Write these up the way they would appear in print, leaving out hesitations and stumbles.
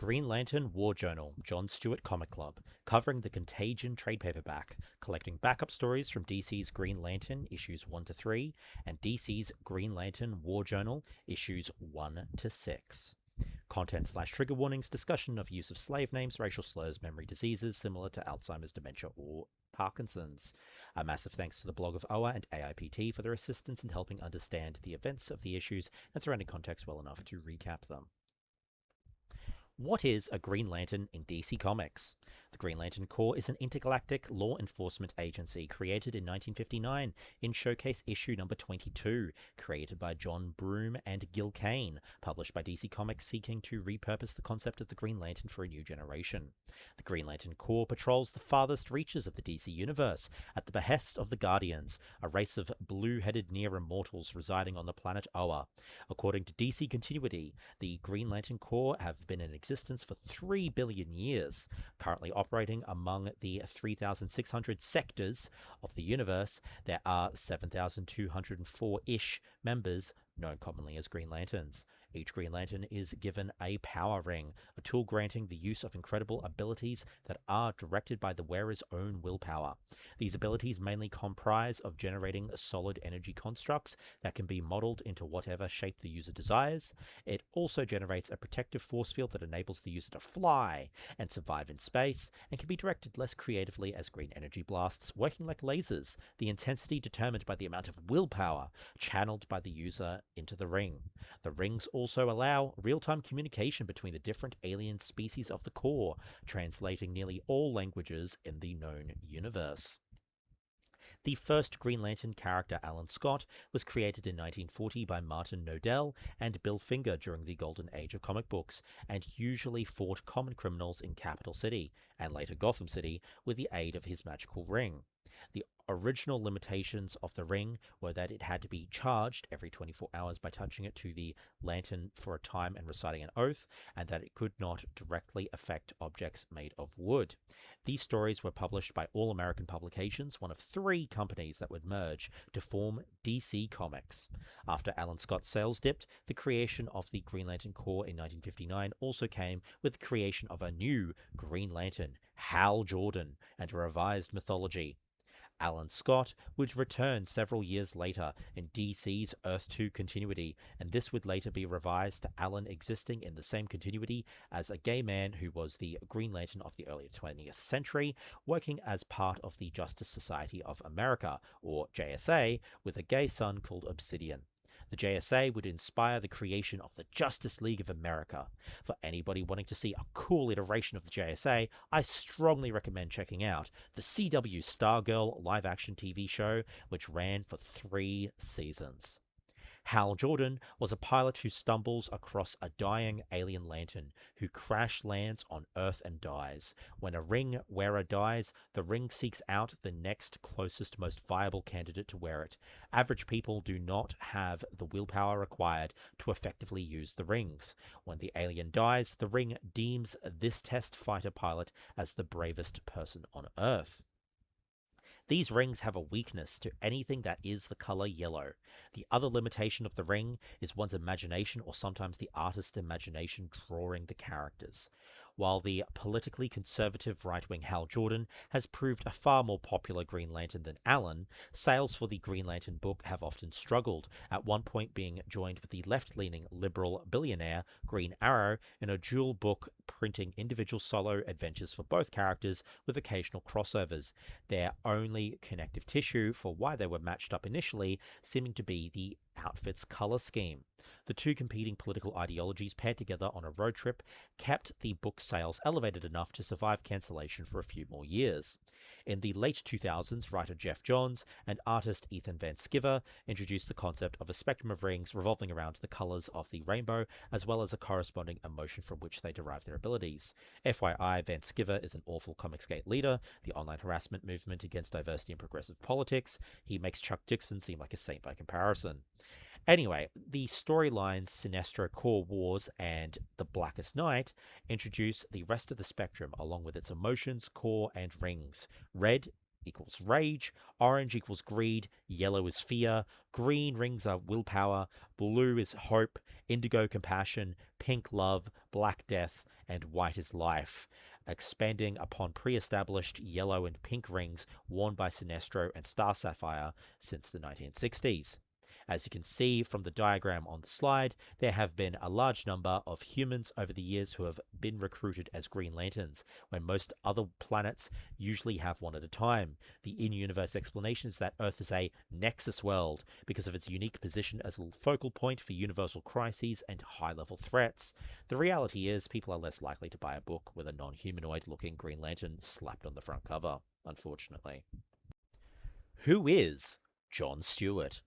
Green Lantern War Journal, John Stewart Comic Club, covering the Contagion trade paperback, collecting backup stories from DC's Green Lantern issues 1 to 3 and DC's Green Lantern War Journal issues 1 to 6. Content/trigger warnings, discussion of use of slave names, racial slurs, memory diseases similar to Alzheimer's, dementia, or Parkinson's. A massive thanks to the blog of OA and AIPT for their assistance in helping understand the events of the issues and surrounding context well enough to recap them. What is a Green Lantern in DC Comics? The Green Lantern Corps is an intergalactic law enforcement agency created in 1959 in Showcase issue number 22, created by John Broome and Gil Kane, published by DC Comics seeking to repurpose the concept of the Green Lantern for a new generation. The Green Lantern Corps patrols the farthest reaches of the DC universe at the behest of the Guardians, a race of blue-headed near-immortals residing on the planet Oa. According to DC Continuity, the Green Lantern Corps have been in existence for 3 billion years, currently operating among the 3,600 sectors of the universe. There are 7,204-ish members, known commonly as Green Lanterns. Each Green Lantern is given a power ring, a tool granting the use of incredible abilities that are directed by the wearer's own willpower. These abilities mainly comprise of generating solid energy constructs that can be modeled into whatever shape the user desires. It also generates a protective force field that enables the user to fly and survive in space, and can be directed less creatively as green energy blasts, working like lasers, the intensity determined by the amount of willpower channeled by the user into the ring. The rings also allow real-time communication between the different alien species of the Corps, translating nearly all languages in the known universe. The first Green Lantern character, Alan Scott, was created in 1940 by Martin Nodell and Bill Finger during the golden age of comic books, and usually fought common criminals in Capital City, and later Gotham City, with the aid of his magical ring. The original limitations of the ring were that it had to be charged every 24 hours by touching it to the lantern for a time and reciting an oath, and that it could not directly affect objects made of wood. These stories were published by All American Publications, one of 3 companies that would merge to form DC Comics. After Alan Scott's sales dipped, the creation of the Green Lantern Corps in 1959 also came with the creation of a new Green Lantern, Hal Jordan, and a revised mythology. Alan Scott would return several years later in DC's Earth 2 continuity, and this would later be revised to Alan existing in the same continuity as a gay man who was the Green Lantern of the early 20th century, working as part of the Justice Society of America, or JSA, with a gay son called Obsidian. The JSA would inspire the creation of the Justice League of America. For anybody wanting to see a cool iteration of the JSA, I strongly recommend checking out the CW Stargirl live-action TV show, which ran for 3 seasons. Hal Jordan was a pilot who stumbles across a dying alien lantern who crash lands on Earth and dies. When a ring wearer dies, the ring seeks out the next closest, most viable candidate to wear it. Average people do not have the willpower required to effectively use the rings. When the alien dies, the ring deems this test fighter pilot as the bravest person on Earth. These rings have a weakness to anything that is the color yellow. The other limitation of the ring is one's imagination, or sometimes the artist's imagination drawing the characters. While the politically conservative right-wing Hal Jordan has proved a far more popular Green Lantern than Alan, sales for the Green Lantern book have often struggled, at one point being joined with the left-leaning liberal billionaire Green Arrow in a dual book printing individual solo adventures for both characters with occasional crossovers, their only connective tissue for why they were matched up initially seeming to be the outfit's color scheme. The 2 competing political ideologies paired together on a road trip kept the book sales elevated enough to survive cancellation for a few more years. In the late 2000s, writer Jeff Johns and artist Ethan Van Sciver introduced the concept of a spectrum of rings revolving around the colors of the rainbow, as well as a corresponding emotion from which they derive their abilities. FYI, Van Sciver is an awful Comicsgate leader, the online harassment movement against diversity and progressive politics. He makes Chuck Dixon seem like a saint by comparison. Anyway, the storylines Sinestro Corps Wars and The Blackest Night introduce the rest of the spectrum along with its emotions, core, and rings. Red equals rage, orange equals greed, yellow is fear, green rings are willpower, blue is hope, indigo compassion, pink love, black death, and white is life, expanding upon pre-established yellow and pink rings worn by Sinestro and Star Sapphire since the 1960s. As you can see from the diagram on the slide, there have been a large number of humans over the years who have been recruited as Green Lanterns, when most other planets usually have one at a time. The in-universe explanation is that Earth is a nexus world because of its unique position as a focal point for universal crises and high-level threats. The reality is people are less likely to buy a book with a non-humanoid looking Green Lantern slapped on the front cover, unfortunately. Who is John Stewart?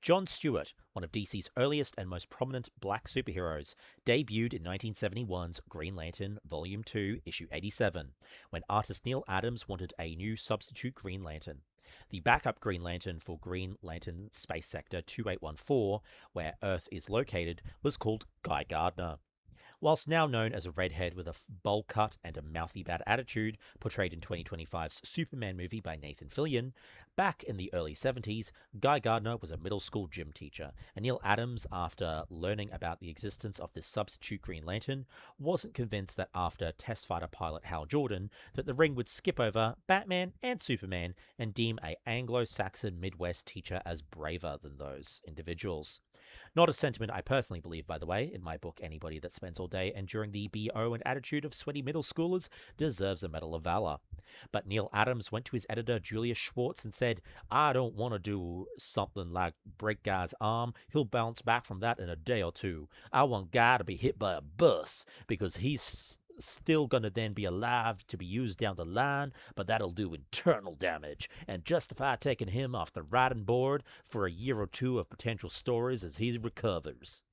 John Stewart, one of DC's earliest and most prominent black superheroes, debuted in 1971's Green Lantern Volume 2, Issue 87, when artist Neal Adams wanted a new substitute Green Lantern. The backup Green Lantern for Green Lantern Space Sector 2814, where Earth is located, was called Guy Gardner. Whilst now known as a redhead with a bowl cut and a mouthy bad attitude, portrayed in 2025's Superman movie by Nathan Fillion, back in the early 70s, Guy Gardner was a middle school gym teacher, and Neal Adams, after learning about the existence of this substitute Green Lantern, wasn't convinced that after test fighter pilot Hal Jordan, that the ring would skip over Batman and Superman and deem a Anglo-Saxon Midwest teacher as braver than those individuals. Not a sentiment I personally believe, by the way. In my book, anybody that spends all day enduring the BO and attitude of sweaty middle schoolers deserves a Medal of Valor. But Neal Adams went to his editor, Julius Schwartz, and said, I don't want to do something like break Guy's arm. He'll bounce back from that in a day or two. I want Guy to be hit by a bus because he's still going to then be alive to be used down the line, but that'll do internal damage and justify taking him off the writing board for a year or two of potential stories as he recovers.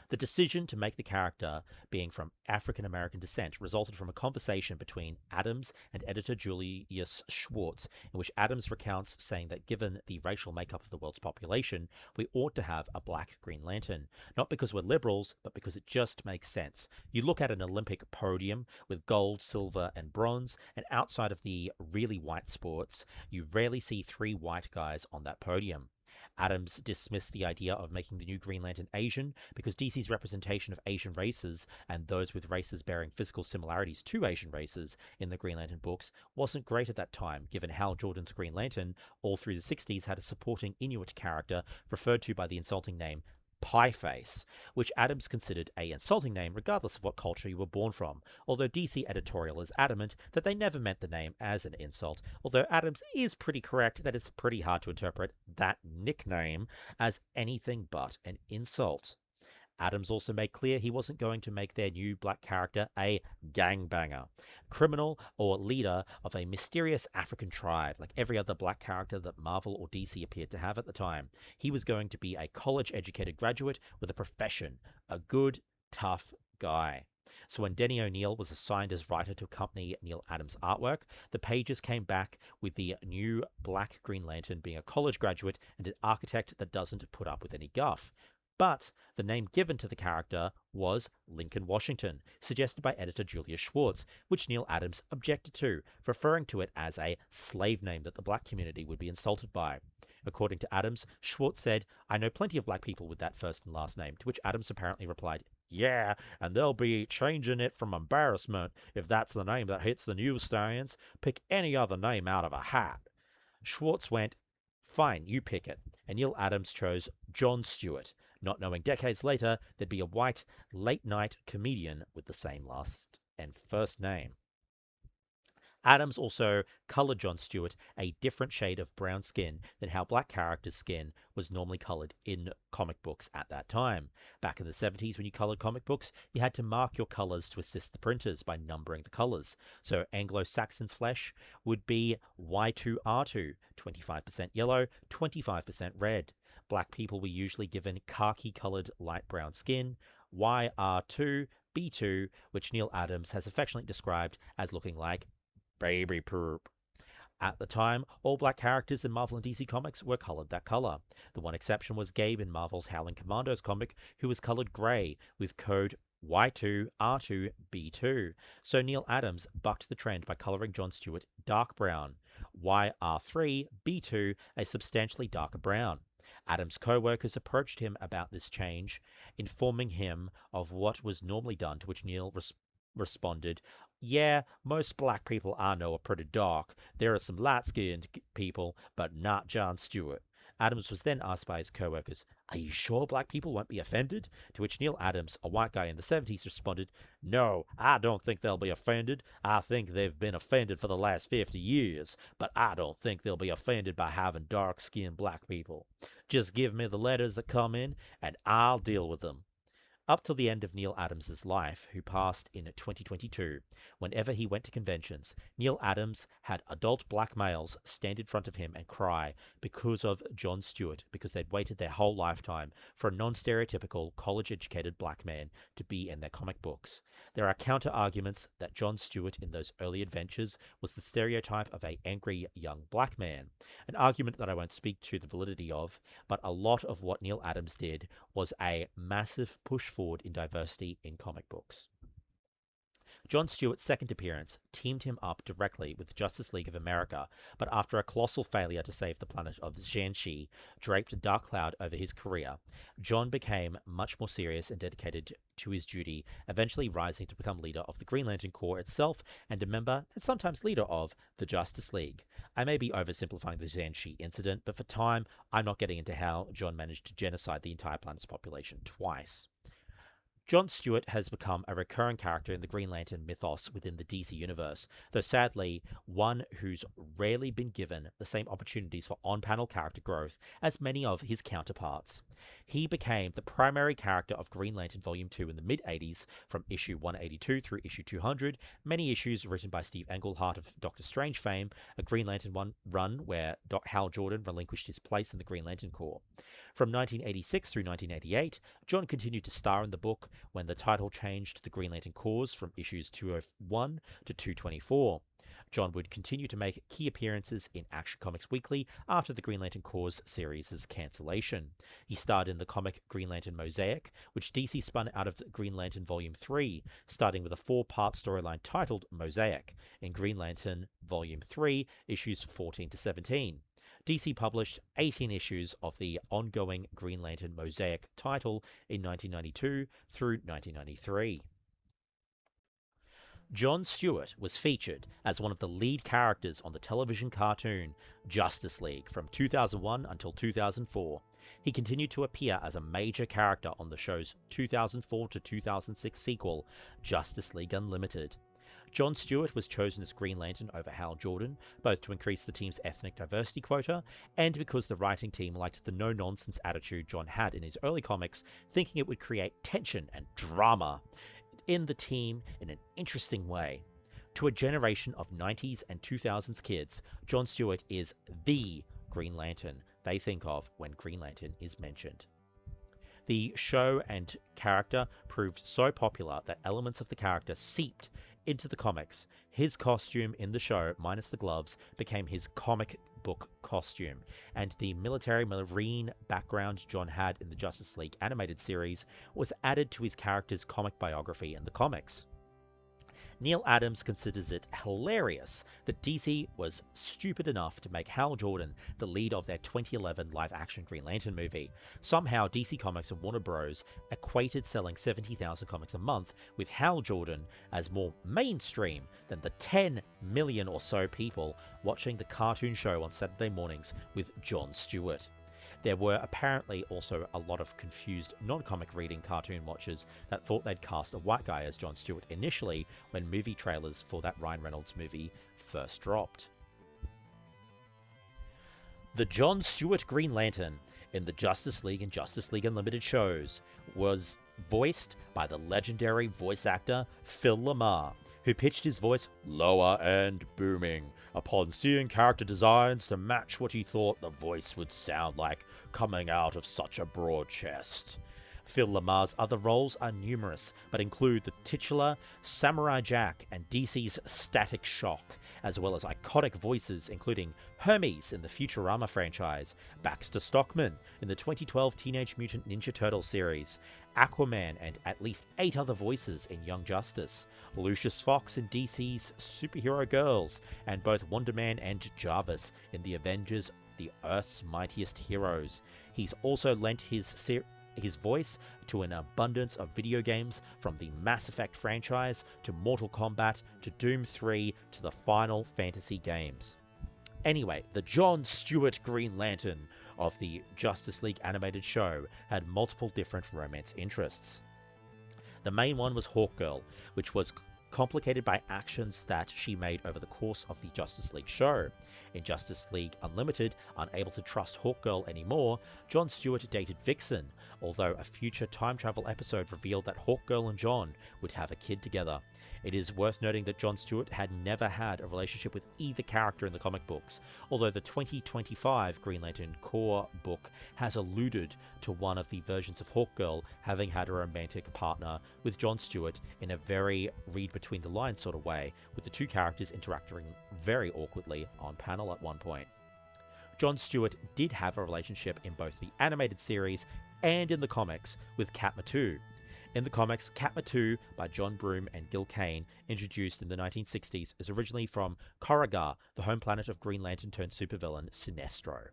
The decision to make the character being from African American descent resulted from a conversation between Adams and editor Julius Schwartz, in which Adams recounts saying that given the racial makeup of the world's population, we ought to have a black Green Lantern. Not because we're liberals, but because it just makes sense. You look at an Olympic podium with gold, silver, and bronze, and outside of the really white sports, you rarely see three white guys on that podium. Adams dismissed the idea of making the new Green Lantern Asian because DC's representation of Asian races and those with races bearing physical similarities to Asian races in the Green Lantern books wasn't great at that time, given Hal Jordan's Green Lantern all through the 60s had a supporting Inuit character referred to by the insulting name Pieface, which Adams considered an insulting name regardless of what culture you were born from, although DC editorial is adamant that they never meant the name as an insult, although Adams is pretty correct that it's pretty hard to interpret that nickname as anything but an insult. Adams also made clear he wasn't going to make their new black character a gangbanger, criminal, or leader of a mysterious African tribe like every other black character that Marvel or DC appeared to have at the time. He was going to be a college-educated graduate with a profession, a good, tough guy. So when Denny O'Neil was assigned as writer to accompany Neal Adams' artwork, the pages came back with the new black Green Lantern being a college graduate and an architect that doesn't put up with any guff. But the name given to the character was Lincoln Washington, suggested by editor Julius Schwartz, which Neal Adams objected to, referring to it as a slave name that the black community would be insulted by. According to Adams, Schwartz said, I know plenty of black people with that first and last name, to which Adams apparently replied, yeah, and they'll be changing it from embarrassment if that's the name that hits the newsstands. Pick any other name out of a hat. Schwartz went, fine, you pick it, and Neal Adams chose John Stewart, not knowing decades later there'd be a white, late-night comedian with the same last and first name. Adams also colored John Stewart a different shade of brown skin than how black characters' skin was normally colored in comic books at that time. Back in the 70s, when you colored comic books, you had to mark your colors to assist the printers by numbering the colors. So Anglo-Saxon flesh would be Y2R2, 25% yellow, 25% red. Black people were usually given khaki-colored light brown skin, YR2, B2, which Neal Adams has affectionately described as looking like baby poop. At the time, all black characters in Marvel and DC comics were colored that color. The one exception was Gabe in Marvel's Howling Commandos comic, who was colored gray with code Y2R2B2. So Neal Adams bucked the trend by coloring John Stewart dark brown. YR3B2 a substantially darker brown. Adams' co-workers approached him about this change, informing him of what was normally done, to which Neil responded, "Yeah, most black people I know are pretty dark. There are some light-skinned people, but not John Stewart." Adams was then asked by his co-workers, "Are you sure black people won't be offended?" To which Neil Adams, a white guy in the 70s, responded, "No, I don't think they'll be offended. I think they've been offended for the last 50 years, but I don't think they'll be offended by having dark-skinned black people. Just give me the letters that come in, and I'll deal with them." Up till the end of Neil Adams' life, who passed in 2022, whenever he went to conventions, Neil Adams had adult black males stand in front of him and cry because of John Stewart, because they'd waited their whole lifetime for a non-stereotypical, college-educated black man to be in their comic books. There are counter-arguments that John Stewart in those early adventures was the stereotype of an angry young black man, an argument that I won't speak to the validity of, but a lot of what Neil Adams did was a massive push forward in diversity in comic books. John Stewart's second appearance teamed him up directly with Justice League of America, but after a colossal failure to save the planet of Zhanshi draped a dark cloud over his career, John became much more serious and dedicated to his duty, eventually rising to become leader of the Green Lantern Corps itself and a member and sometimes leader of the Justice League. I may be oversimplifying the Zhanshi incident, but for time, I'm not getting into how John managed to genocide the entire planet's population twice. John Stewart has become a recurring character in the Green Lantern mythos within the DC universe, though sadly, one who's rarely been given the same opportunities for on-panel character growth as many of his counterparts. He became the primary character of Green Lantern Volume 2 in the mid-80s, from issue 182 through issue 200, many issues written by Steve Englehart of Doctor Strange fame, a Green Lantern run where Hal Jordan relinquished his place in the Green Lantern Corps. From 1986 through 1988, John continued to star in the book when the title changed to the Green Lantern Corps from issues 201 to 224. John would continue to make key appearances in Action Comics Weekly after the Green Lantern Corps series' cancellation. He starred in the comic Green Lantern Mosaic, which DC spun out of Green Lantern Volume 3, starting with a 4-part storyline titled Mosaic in Green Lantern Volume 3, issues 14 to 17. DC published 18 issues of the ongoing Green Lantern Mosaic title in 1992 through 1993. John Stewart was featured as one of the lead characters on the television cartoon Justice League from 2001 until 2004. He continued to appear as a major character on the show's 2004 to 2006 sequel, Justice League Unlimited. John Stewart was chosen as Green Lantern over Hal Jordan, both to increase the team's ethnic diversity quota and because the writing team liked the no-nonsense attitude John had in his early comics, thinking it would create tension and drama in the team in an interesting way. To a generation of 90s and 2000s kids, John Stewart is the Green Lantern they think of when Green Lantern is mentioned. The show and character proved so popular that elements of the character seeped into the comics. His costume in the show, minus the gloves, became his comic book costume, and the military marine background John had in the Justice League animated series was added to his character's comic biography in the comics. Neil Adams considers it hilarious that DC was stupid enough to make Hal Jordan the lead of their 2011 live-action Green Lantern movie. Somehow, DC Comics and Warner Bros. Equated selling 70,000 comics a month with Hal Jordan as more mainstream than the 10 million or so people watching the cartoon show on Saturday mornings with John Stewart. There were apparently also a lot of confused non-comic reading cartoon watchers that thought they'd cast a white guy as John Stewart initially when movie trailers for that Ryan Reynolds movie first dropped. The John Stewart Green Lantern in the Justice League and Justice League Unlimited shows was voiced by the legendary voice actor Phil LaMarr, who pitched his voice lower and booming upon seeing character designs to match what he thought the voice would sound like coming out of such a broad chest. Phil Lamar's other roles are numerous, but include the titular Samurai Jack and DC's Static Shock, as well as iconic voices including Hermes in the Futurama franchise, Baxter Stockman in the 2012 Teenage Mutant Ninja Turtles series, Aquaman and at least 8 other voices in Young Justice, Lucius Fox in DC's Superhero Girls, and both Wonder Man and Jarvis in the Avengers, the Earth's Mightiest Heroes. He's also lent his voice to an abundance of video games, from the Mass Effect franchise to Mortal Kombat to Doom 3 to the Final Fantasy games. Anyway, the John Stewart Green Lantern of the Justice League animated show had multiple different romance interests. The main one was Hawkgirl, which was complicated by actions that she made over the course of the Justice League show. In Justice League Unlimited, unable to trust Hawkgirl anymore, John Stewart dated Vixen, although a future time travel episode revealed that Hawkgirl and John would have a kid together. It is worth noting that John Stewart had never had a relationship with either character in the comic books, although the 2025 Green Lantern Corps book has alluded to one of the versions of Hawkgirl having had a romantic partner with John Stewart in a very read-between-the-lines sort of way, with the two characters interacting very awkwardly on panel at one point. John Stewart did have a relationship in both the animated series and in the comics with Katma 2. In the comics, Katma 2 by John Broome and Gil Kane, introduced in the 1960s, is originally from Korugar, the home planet of Green Lantern turned supervillain Sinestro.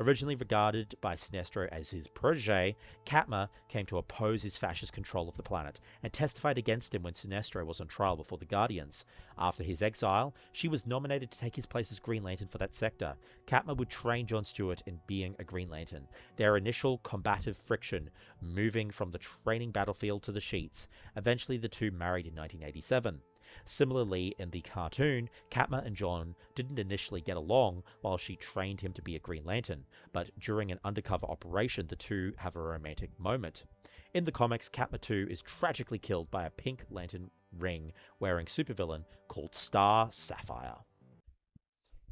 Originally regarded by Sinestro as his protege, Katma came to oppose his fascist control of the planet and testified against him when Sinestro was on trial before the Guardians. After his exile, she was nominated to take his place as Green Lantern for that sector. Katma would train John Stewart in being a Green Lantern. Their initial combative friction, moving from the training battlefield to the sheets. Eventually, the two married in 1987. Similarly, in the cartoon, Katma and John didn't initially get along while she trained him to be a Green Lantern, but during an undercover operation, the two have a romantic moment. In the comics, Katma 2 is tragically killed by a pink lantern ring-wearing supervillain called Star Sapphire.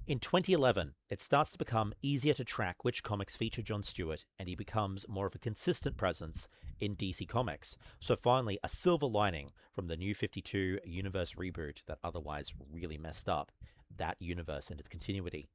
In 2011, it starts to become easier to track which comics feature John Stewart, and he becomes more of a consistent presence in DC Comics. So finally, a silver lining from the New 52 universe reboot that otherwise really messed up that universe and its continuity.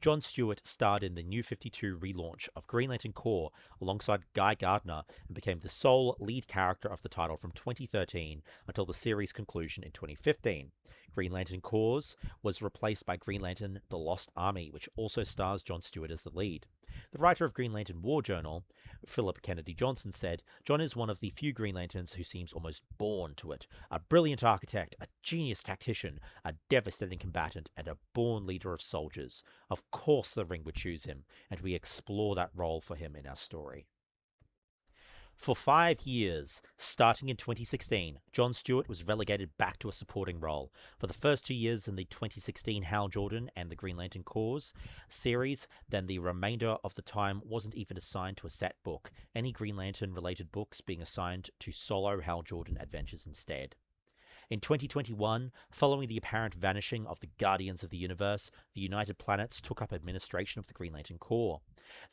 John Stewart starred in the New 52 relaunch of Green Lantern Corps alongside Guy Gardner and became the sole lead character of the title from 2013 until the series' conclusion in 2015. Green Lantern Corps was replaced by Green Lantern The Lost Army, which also stars John Stewart as the lead. The writer of Green Lantern War Journal, Philip Kennedy Johnson, said, "John is one of the few Green Lanterns who seems almost born to it. A brilliant architect, a genius tactician, a devastating combatant, and a born leader of soldiers. Of course the Ring would choose him, and we explore that role for him in our story." For 5 years, starting in 2016, John Stewart was relegated back to a supporting role. For the first 2 years in the 2016 Hal Jordan and the Green Lantern Corps series, then the remainder of the time wasn't even assigned to a set book, any Green Lantern-related books being assigned to solo Hal Jordan adventures instead. In 2021, following the apparent vanishing of the Guardians of the Universe, the United Planets took up administration of the Green Lantern Corps.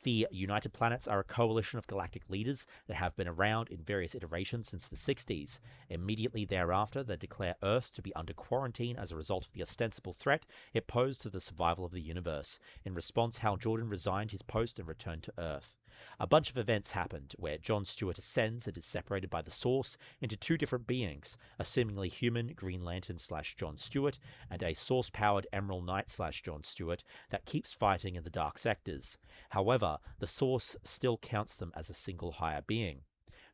The United Planets are a coalition of galactic leaders that have been around in various iterations since the 60s. Immediately thereafter, they declare Earth to be under quarantine as a result of the ostensible threat it posed to the survival of the universe. In response, Hal Jordan resigned his post and returned to Earth. A bunch of events happened where John Stewart ascends and is separated by the Source into two different beings, a seemingly human Green Lantern / John Stewart and a Source-powered Emerald Knight / John Stewart that keeps fighting in the dark sectors. However, the Source still counts them as a single higher being.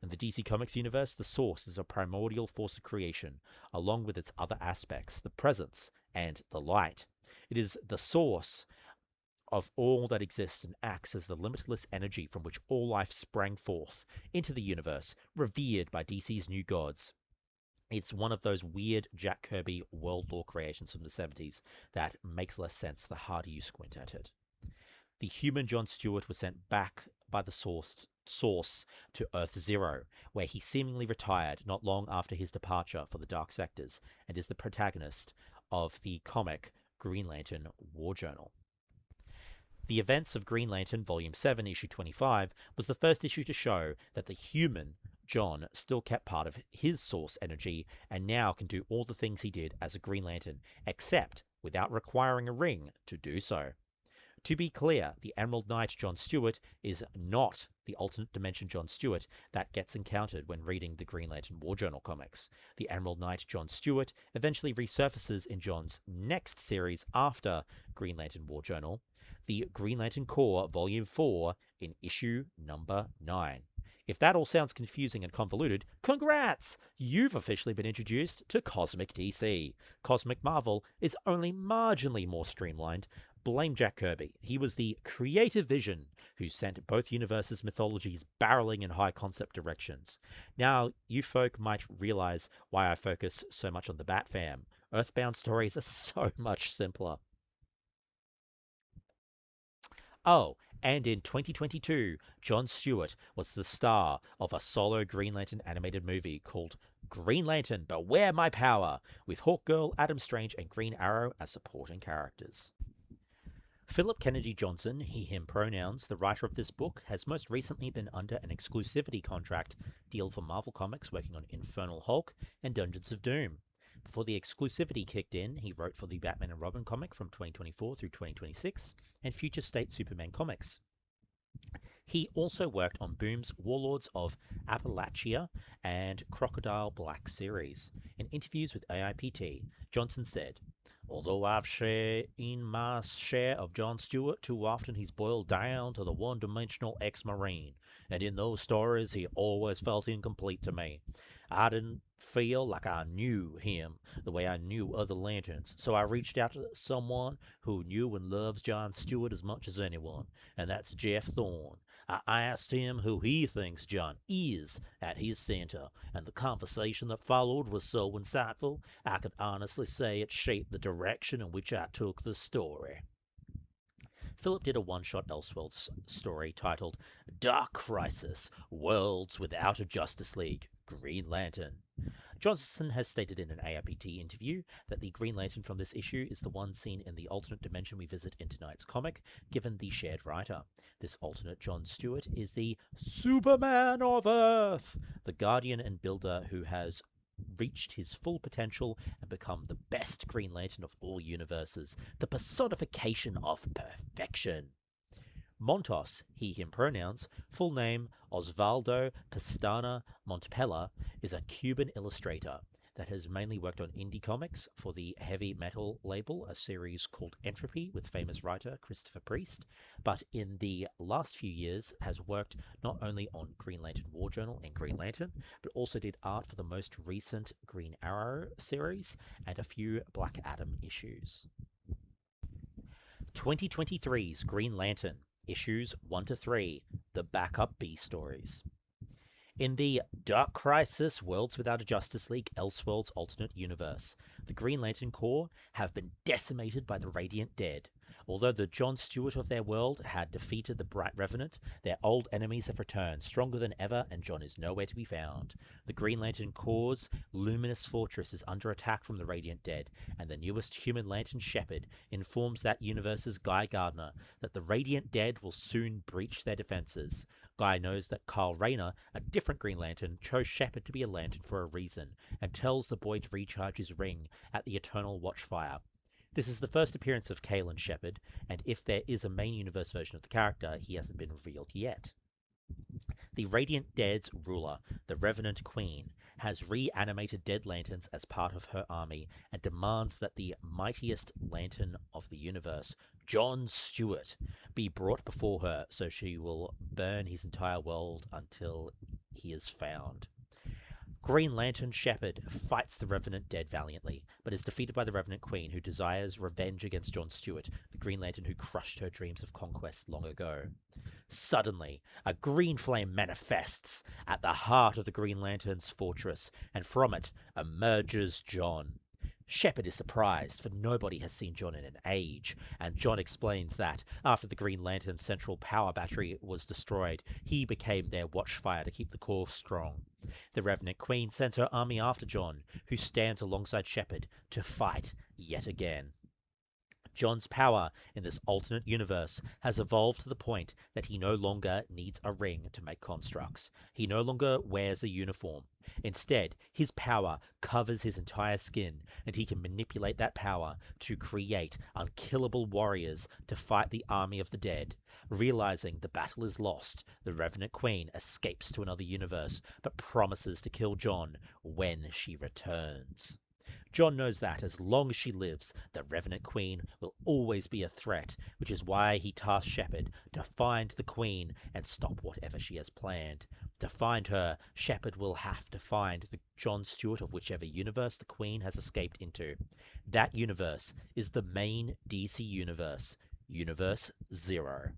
In the DC Comics universe, the Source is a primordial force of creation, along with its other aspects, the Presence and the Light. It is the source of all that exists and acts as the limitless energy from which all life sprang forth into the universe, revered by DC's new gods. It's one of those weird Jack Kirby world lore creations from the 70s that makes less sense the harder you squint at it. The human John Stewart was sent back by the Source to Earth Zero, where he seemingly retired not long after his departure for the Dark Sectors, and is the protagonist of the comic Green Lantern War Journal. The events of Green Lantern Volume 7, Issue 25 was the first issue to show that the human John still kept part of his source energy and now can do all the things he did as a Green Lantern, except without requiring a ring to do so. To be clear, the Emerald Knight John Stewart is not the alternate dimension John Stewart that gets encountered when reading the Green Lantern War Journal comics. The Emerald Knight John Stewart eventually resurfaces in John's next series after Green Lantern War Journal, the Green Lantern Corps Volume 4 in issue number 9. If that all sounds confusing and convoluted, congrats! You've officially been introduced to Cosmic DC. Cosmic Marvel is only marginally more streamlined. Blame Jack Kirby. He was the creative vision who sent both universes' mythologies barreling in high concept directions. Now, you folk might realize why I focus so much on the Bat Fam. Earthbound stories are so much simpler. Oh, and in 2022, John Stewart was the star of a solo Green Lantern animated movie called Green Lantern Beware My Power, with Hawkgirl, Adam Strange, and Green Arrow as supporting characters. Philip Kennedy Johnson, he/him pronouns, the writer of this book, has most recently been under an exclusivity contract deal for Marvel Comics, working on Infernal Hulk and Dungeons of Doom. Before the exclusivity kicked in, he wrote for the Batman and Robin comic from 2024 through 2026 and Future State Superman comics. He also worked on Boom's Warlords of Appalachia and Crocodile Black series. In interviews with AIPT, Johnson said, "Although I've shared in my share of John Stewart, too often he's boiled down to the one-dimensional ex-Marine, and in those stories he always felt incomplete to me. I didn't feel like I knew him the way I knew other Lanterns, so I reached out to someone who knew and loves John Stewart as much as anyone, and that's Jeff Thorne. I asked him who he thinks John is at his center, and the conversation that followed was so insightful, I could honestly say it shaped the direction in which I took the story." Philip did a one-shot Elseworlds story titled Dark Crisis: Worlds Without a Justice League, Green Lantern. Johnson has stated in an AIPT interview that the Green Lantern from this issue is the one seen in the alternate dimension we visit in tonight's comic, given the shared writer. This alternate John Stewart is the Superman of Earth, the guardian and builder who has reached his full potential and become the best Green Lantern of all universes, the personification of perfection. Montos, he/him pronouns, full name Osvaldo Pestana Montpella, is a Cuban illustrator that has mainly worked on indie comics for the heavy metal label, a series called Entropy with famous writer Christopher Priest, but in the last few years has worked not only on Green Lantern War Journal and Green Lantern, but also did art for the most recent Green Arrow series and a few Black Adam issues. 2023's Green Lantern, issues 1 to 3, the backup B stories. In the Dark Crisis: Worlds Without a Justice League Elseworlds alternate universe, the Green Lantern Corps have been decimated by the Radiant Dead. Although the John Stewart of their world had defeated the Bright Revenant, their old enemies have returned, stronger than ever, and John is nowhere to be found. The Green Lantern Corps' luminous fortress is under attack from the Radiant Dead, and the newest human lantern, Shepard, informs that universe's Guy Gardner that the Radiant Dead will soon breach their defenses. Guy knows that Kyle Rayner, a different Green Lantern, chose Shepard to be a lantern for a reason, and tells the boy to recharge his ring at the Eternal Watchfire. This is the first appearance of Kalen Shepard, and if there is a main universe version of the character, he hasn't been revealed yet. The Radiant Dead's ruler, the Revenant Queen, has reanimated dead lanterns as part of her army and demands that the mightiest lantern of the universe, John Stewart, be brought before her so she will burn his entire world until he is found. Green Lantern Shepard fights the Revenant Dead valiantly, but is defeated by the Revenant Queen, who desires revenge against John Stewart, the Green Lantern who crushed her dreams of conquest long ago. Suddenly, a green flame manifests at the heart of the Green Lantern's fortress, and from it emerges John. Shepard is surprised, for nobody has seen John in an age, and John explains that, after the Green Lantern's central power battery was destroyed, he became their watchfire to keep the Corps strong. The Revenant Queen sends her army after John, who stands alongside Shepard to fight yet again. John's power in this alternate universe has evolved to the point that he no longer needs a ring to make constructs. He no longer wears a uniform. Instead, his power covers his entire skin, and he can manipulate that power to create unkillable warriors to fight the army of the dead. Realizing the battle is lost, the Revenant Queen escapes to another universe, but promises to kill John when she returns. John knows that as long as she lives, the Revenant Queen will always be a threat, which is why he tasks Shepard to find the Queen and stop whatever she has planned. To find her, Shepard will have to find the John Stewart of whichever universe the Queen has escaped into. That universe is the main DC universe, Universe Zero.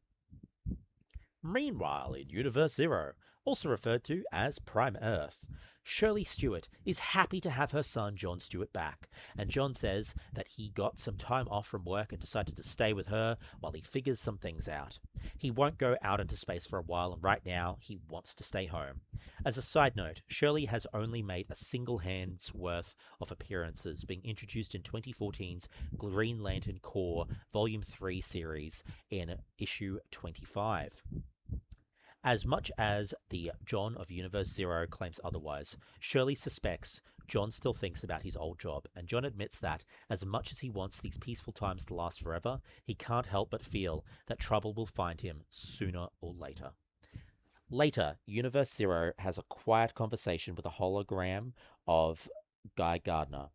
Meanwhile, in Universe Zero, also referred to as Prime Earth, Shirley Stewart is happy to have her son John Stewart back, and John says that he got some time off from work and decided to stay with her while he figures some things out. He won't go out into space for a while, and right now he wants to stay home. As a side note, Shirley has only made a single hand's worth of appearances, being introduced in 2014's Green Lantern Corps Volume 3 series in issue 25. As much as the John of Universe Zero claims otherwise, Shirley suspects John still thinks about his old job, and John admits that, as much as he wants these peaceful times to last forever, he can't help but feel that trouble will find him sooner or later. Later, Universe Zero has a quiet conversation with a hologram of Guy Gardner.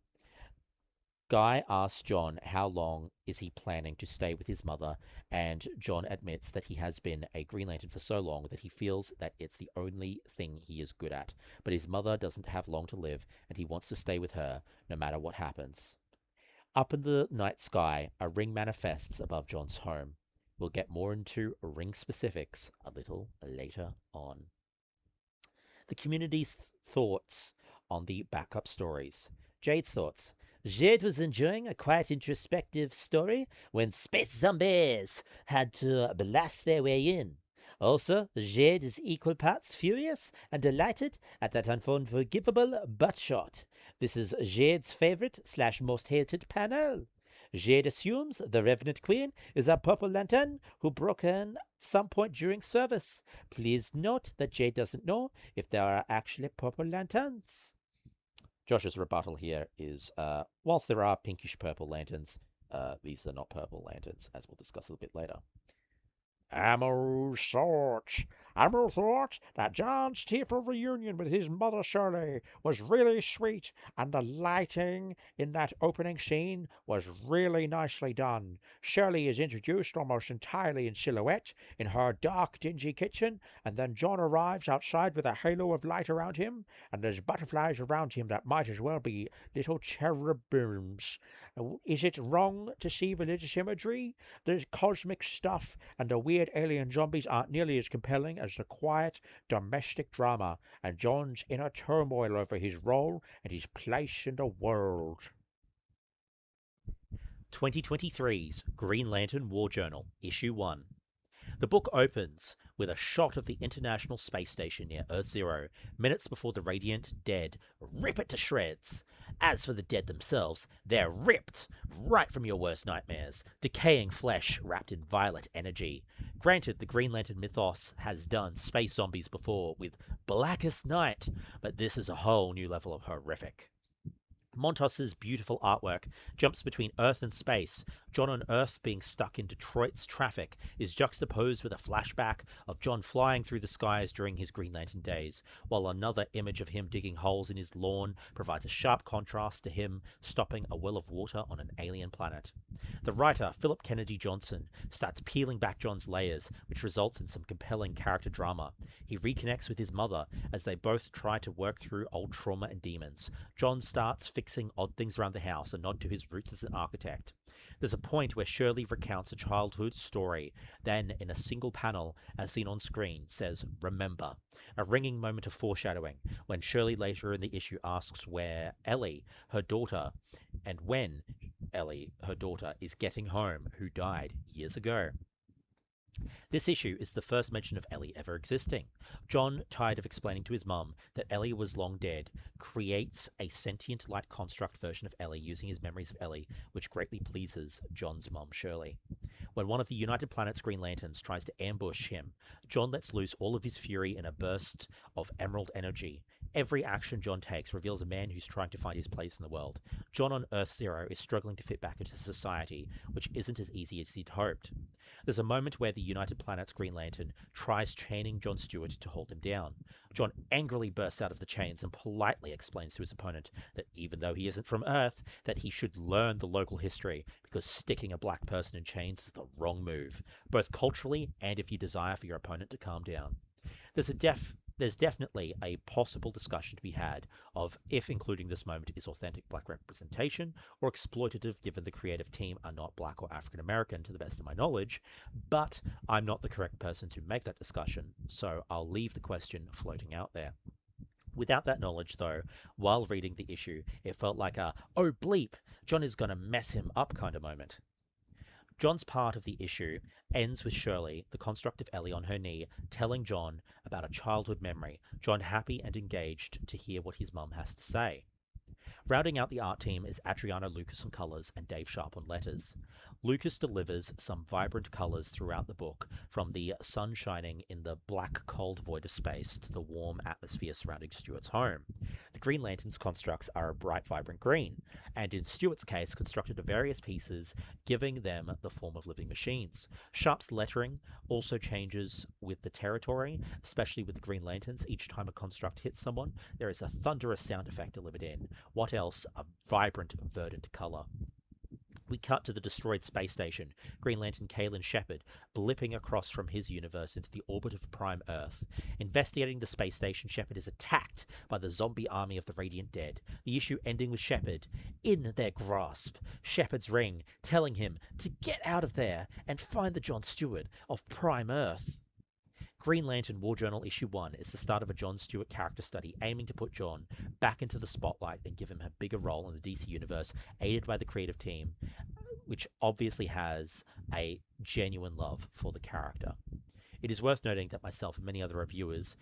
Guy asks John how long is he planning to stay with his mother, and John admits that he has been a Green Lantern for so long that he feels that it's the only thing he is good at. But his mother doesn't have long to live, and he wants to stay with her no matter what happens. Up in the night sky, a ring manifests above John's home. We'll get more into ring specifics a little later on. The community's thoughts on the backup stories. Jade's thoughts. Jade was enjoying a quite introspective story when space zombies had to blast their way in. Also, Jade is equal parts furious and delighted at that unforgivable butt shot. This is Jade's favorite / most hated panel. Jade assumes the Revenant Queen is a Purple Lantern who broke in at some point during service. Please note that Jade doesn't know if there are actually Purple Lanterns. Josh's rebuttal here is, whilst there are pinkish purple lanterns, these are not purple lanterns, as we'll discuss a little bit later. Amo thought that John's tearful reunion with his mother Shirley was really sweet, and the lighting in that opening scene was really nicely done. Shirley is introduced almost entirely in silhouette in her dark, dingy kitchen, and then John arrives outside with a halo of light around him, and there's butterflies around him that might as well be little cherubims. Is it wrong to see religious imagery? The cosmic stuff and the weird alien zombies aren't nearly as compelling as the quiet domestic drama and John's inner turmoil over his role and his place in the world. 2023's Green Lantern War Journal, Issue 1. The book opens with a shot of the International Space Station near Earth Zero, minutes before the Radiant Dead rip it to shreds. As for the dead themselves, they're ripped right from your worst nightmares, decaying flesh wrapped in violet energy. Granted, the Green Lantern mythos has done space zombies before with Blackest Night, but this is a whole new level of horrific. Montos's beautiful artwork jumps between Earth and space. John on Earth being stuck in Detroit's traffic is juxtaposed with a flashback of John flying through the skies during his Green Lantern days, while another image of him digging holes in his lawn provides a sharp contrast to him stopping a well of water on an alien planet. The writer, Philip Kennedy Johnson, starts peeling back John's layers, which results in some compelling character drama. He reconnects with his mother as they both try to work through old trauma and demons. John starts fixing odd things around the house, a nod to his roots as an architect. There's a point where Shirley recounts a childhood story, then in a single panel, as seen on screen, says, "Remember," a ringing moment of foreshadowing, when Shirley later in the issue asks where Ellie, her daughter, and when Ellie, her daughter, is getting home, who died years ago. This issue is the first mention of Ellie ever existing. John, tired of explaining to his mum that Ellie was long dead, creates a sentient light construct version of Ellie using his memories of Ellie, which greatly pleases John's mum, Shirley. When one of the United Planet's Green Lanterns tries to ambush him, John lets loose all of his fury in a burst of emerald energy. Every action John takes reveals a man who's trying to find his place in the world. John on Earth Zero is struggling to fit back into society, which isn't as easy as he'd hoped. There's a moment where the United Planet's Green Lantern tries chaining John Stewart to hold him down. John angrily bursts out of the chains and politely explains to his opponent that even though he isn't from Earth, that he should learn the local history because sticking a black person in chains is the wrong move, both culturally and if you desire for your opponent to calm down. There's definitely a possible discussion to be had of if including this moment is authentic black representation or exploitative given the creative team are not black or African American to the best of my knowledge, but I'm not the correct person to make that discussion, so I'll leave the question floating out there. Without that knowledge, though, while reading the issue, it felt like a, oh bleep, John is going to mess him up kind of moment. John's part of the issue ends with Shirley, the construct of Ellie, on her knee, telling John about a childhood memory, John happy and engaged to hear what his mum has to say. Rounding out the art team is Adriano Lucas on colours and Dave Sharp on letters. Lucas delivers some vibrant colours throughout the book, from the sun shining in the black cold void of space to the warm atmosphere surrounding Stewart's home. The Green Lantern's constructs are a bright, vibrant green, and in Stewart's case constructed of various pieces, giving them the form of living machines. Sharp's lettering also changes with the territory, especially with the Green Lanterns. Each time a construct hits someone, there is a thunderous sound effect delivered in. What else? A vibrant, verdant colour. We cut to the destroyed space station, Green Lantern Kalen Shepard blipping across from his universe into the orbit of Prime Earth. Investigating the space station, Shepard is attacked by the zombie army of the Radiant Dead, the issue ending with Shepard in their grasp, Shepard's ring telling him to get out of there and find the John Stewart of Prime Earth. Green Lantern War Journal Issue 1 is the start of a John Stewart character study aiming to put John back into the spotlight and give him a bigger role in the DC Universe, aided by the creative team, which obviously has a genuine love for the character. It is worth noting that myself and many other reviewers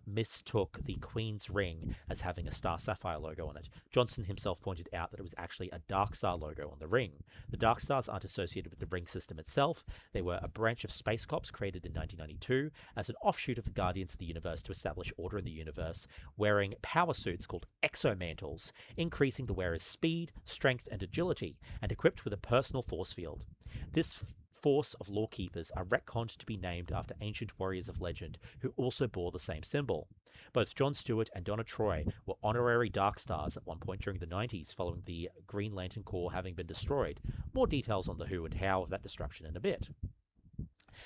mistook the Queen's ring as having a Star Sapphire logo on it. Johnson himself pointed out that it was actually a Dark Star logo on the ring. The Dark Stars aren't associated with the ring system itself. They were a branch of Space Cops created in 1992 as an offshoot of the Guardians of the Universe to establish order in the universe, wearing power suits called exomantles, increasing the wearer's speed, strength, and agility, and equipped with a personal force field. This force of lawkeepers are retconned to be named after ancient warriors of legend who also bore the same symbol. Both John Stewart and Donna Troy were honorary Dark Stars at one point during the 90s following the Green Lantern Corps having been destroyed. More details on the who and how of that destruction in a bit.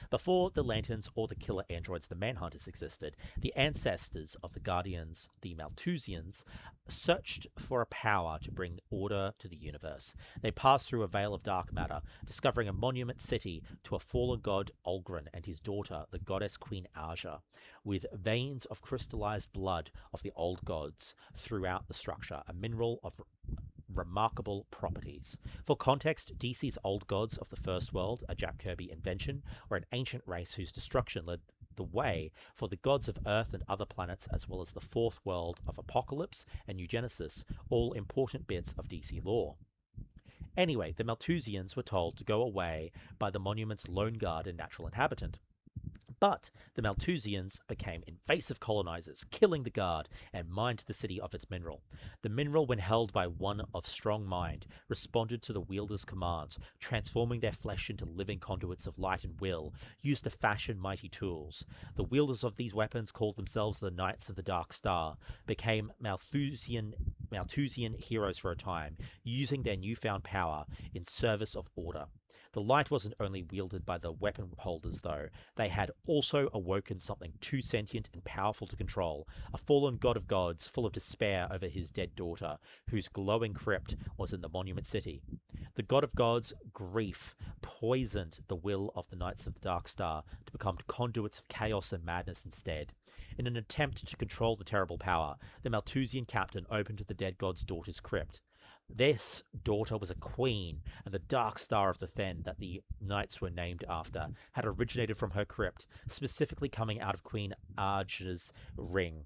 Before the Lanterns or the killer androids, the Manhunters, existed, the ancestors of the Guardians, the Malthusians, searched for a power to bring order to the universe. They passed through a veil of dark matter, discovering a monument city to a fallen god Olgren and his daughter, the goddess Queen Aja, with veins of crystallized blood of the old gods throughout the structure, a mineral of remarkable properties. For context, DC's Old Gods of the First World, a Jack Kirby invention, were an ancient race whose destruction led the way for the gods of Earth and other planets, as well as the Fourth World of Apocalypse and New Genesis, all important bits of DC lore. Anyway, the Malthusians were told to go away by the monument's lone guard and natural inhabitant. But the Malthusians became invasive colonizers, killing the guard and mined the city of its mineral. The mineral, when held by one of strong mind, responded to the wielder's commands, transforming their flesh into living conduits of light and will, used to fashion mighty tools. The wielders of these weapons called themselves the Knights of the Dark Star, became Malthusian heroes for a time, using their newfound power in service of order. The light wasn't only wielded by the weapon holders, though. They had also awoken something too sentient and powerful to control, a fallen god of gods full of despair over his dead daughter, whose glowing crypt was in the Monument City. The god of gods' grief poisoned the will of the Knights of the Dark Star to become conduits of chaos and madness instead. In an attempt to control the terrible power, the Malthusian captain opened the dead god's daughter's crypt. This daughter was a queen, and the Dark Star of the Fen that the knights were named after had originated from her crypt, specifically coming out of Queen Arge's ring.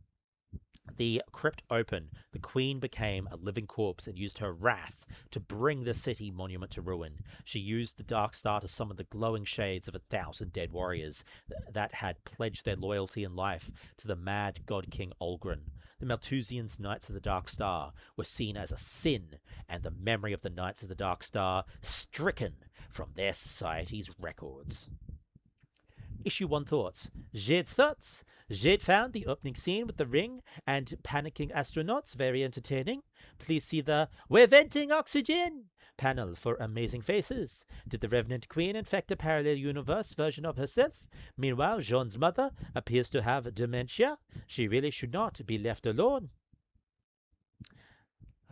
The crypt opened, the queen became a living corpse and used her wrath to bring the city monument to ruin. She used the Dark Star to summon the glowing shades of 1,000 dead warriors that had pledged their loyalty and life to the mad god king Olgren. The Malthusians' Knights of the Dark Star were seen as a sin, and the memory of the Knights of the Dark Star stricken from their society's records. Issue 1 thoughts. Jade's thoughts. Jade found the opening scene with the ring and panicking astronauts very entertaining. Please see the "We're venting oxygen" panel for amazing faces. Did the Revenant Queen infect a parallel universe version of herself? Meanwhile, Jean's mother appears to have dementia. She really should not be left alone.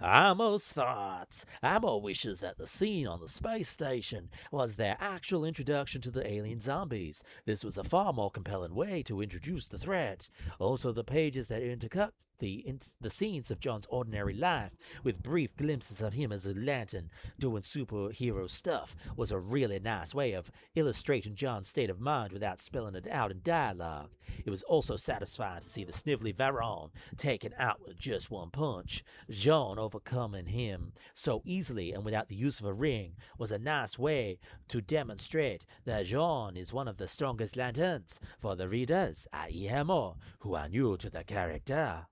Amo's thoughts. Amo wishes that the scene on the space station was their actual introduction to the alien zombies. This was a far more compelling way to introduce the threat. Also, the pages that intercut the scenes of John's ordinary life, with brief glimpses of him as a lantern doing superhero stuff, was a really nice way of illustrating John's state of mind without spelling it out in dialogue. It was also satisfying to see the snivelly Varon taken out with just one punch. Jean overcoming him so easily and without the use of a ring was a nice way to demonstrate that Jean is one of the strongest lanterns for the readers, i.e. Hamo, who are new to the character.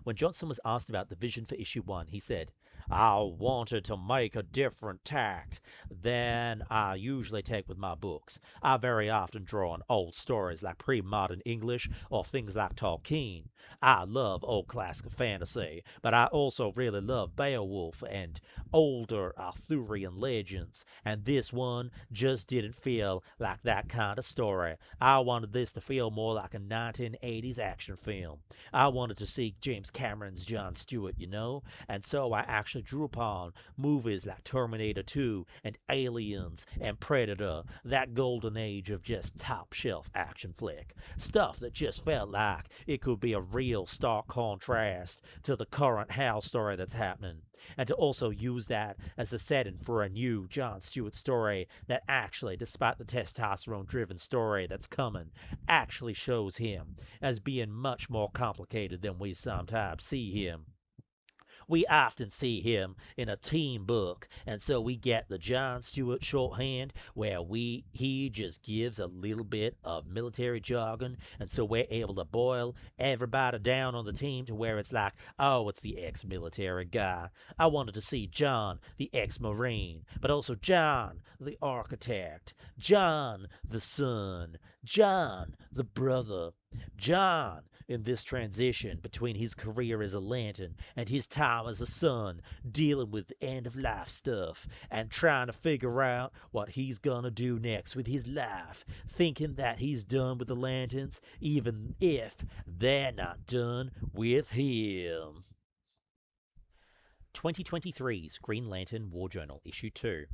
When Johnson was asked about the vision for issue 1, he said, "I wanted to make a different tact than I usually take with my books. I very often draw on old stories like pre-modern English or things like Tolkien. I love old classic fantasy, but I also really love Beowulf and older Arthurian legends, and this one just didn't feel like that kind of story. I wanted this to feel more like a 1980s action film. I wanted to see James Cameron's John Stewart, and so I actually drew upon movies like Terminator 2 and Aliens and Predator, that golden age of just top-shelf action flick. Stuff that just felt like it could be a real stark contrast to the current Hal story that's happening. And to also use that as the setting for a new John Stewart story that actually, despite the testosterone-driven story that's coming, actually shows him as being much more complicated than we sometimes see him. We often see him in a team book, and so we get the John Stewart shorthand where he just gives a little bit of military jargon, and so we're able to boil everybody down on the team to where it's like, oh, it's the ex-military guy. I wanted to see John, the ex-Marine, but also John, the architect, John, the son, John, the brother, John, in this transition between his career as a lantern and his time as a son, dealing with end-of-life stuff and trying to figure out what he's gonna do next with his life, thinking that he's done with the lanterns, even if they're not done with him. 2023's Green Lantern War Journal, Issue 2.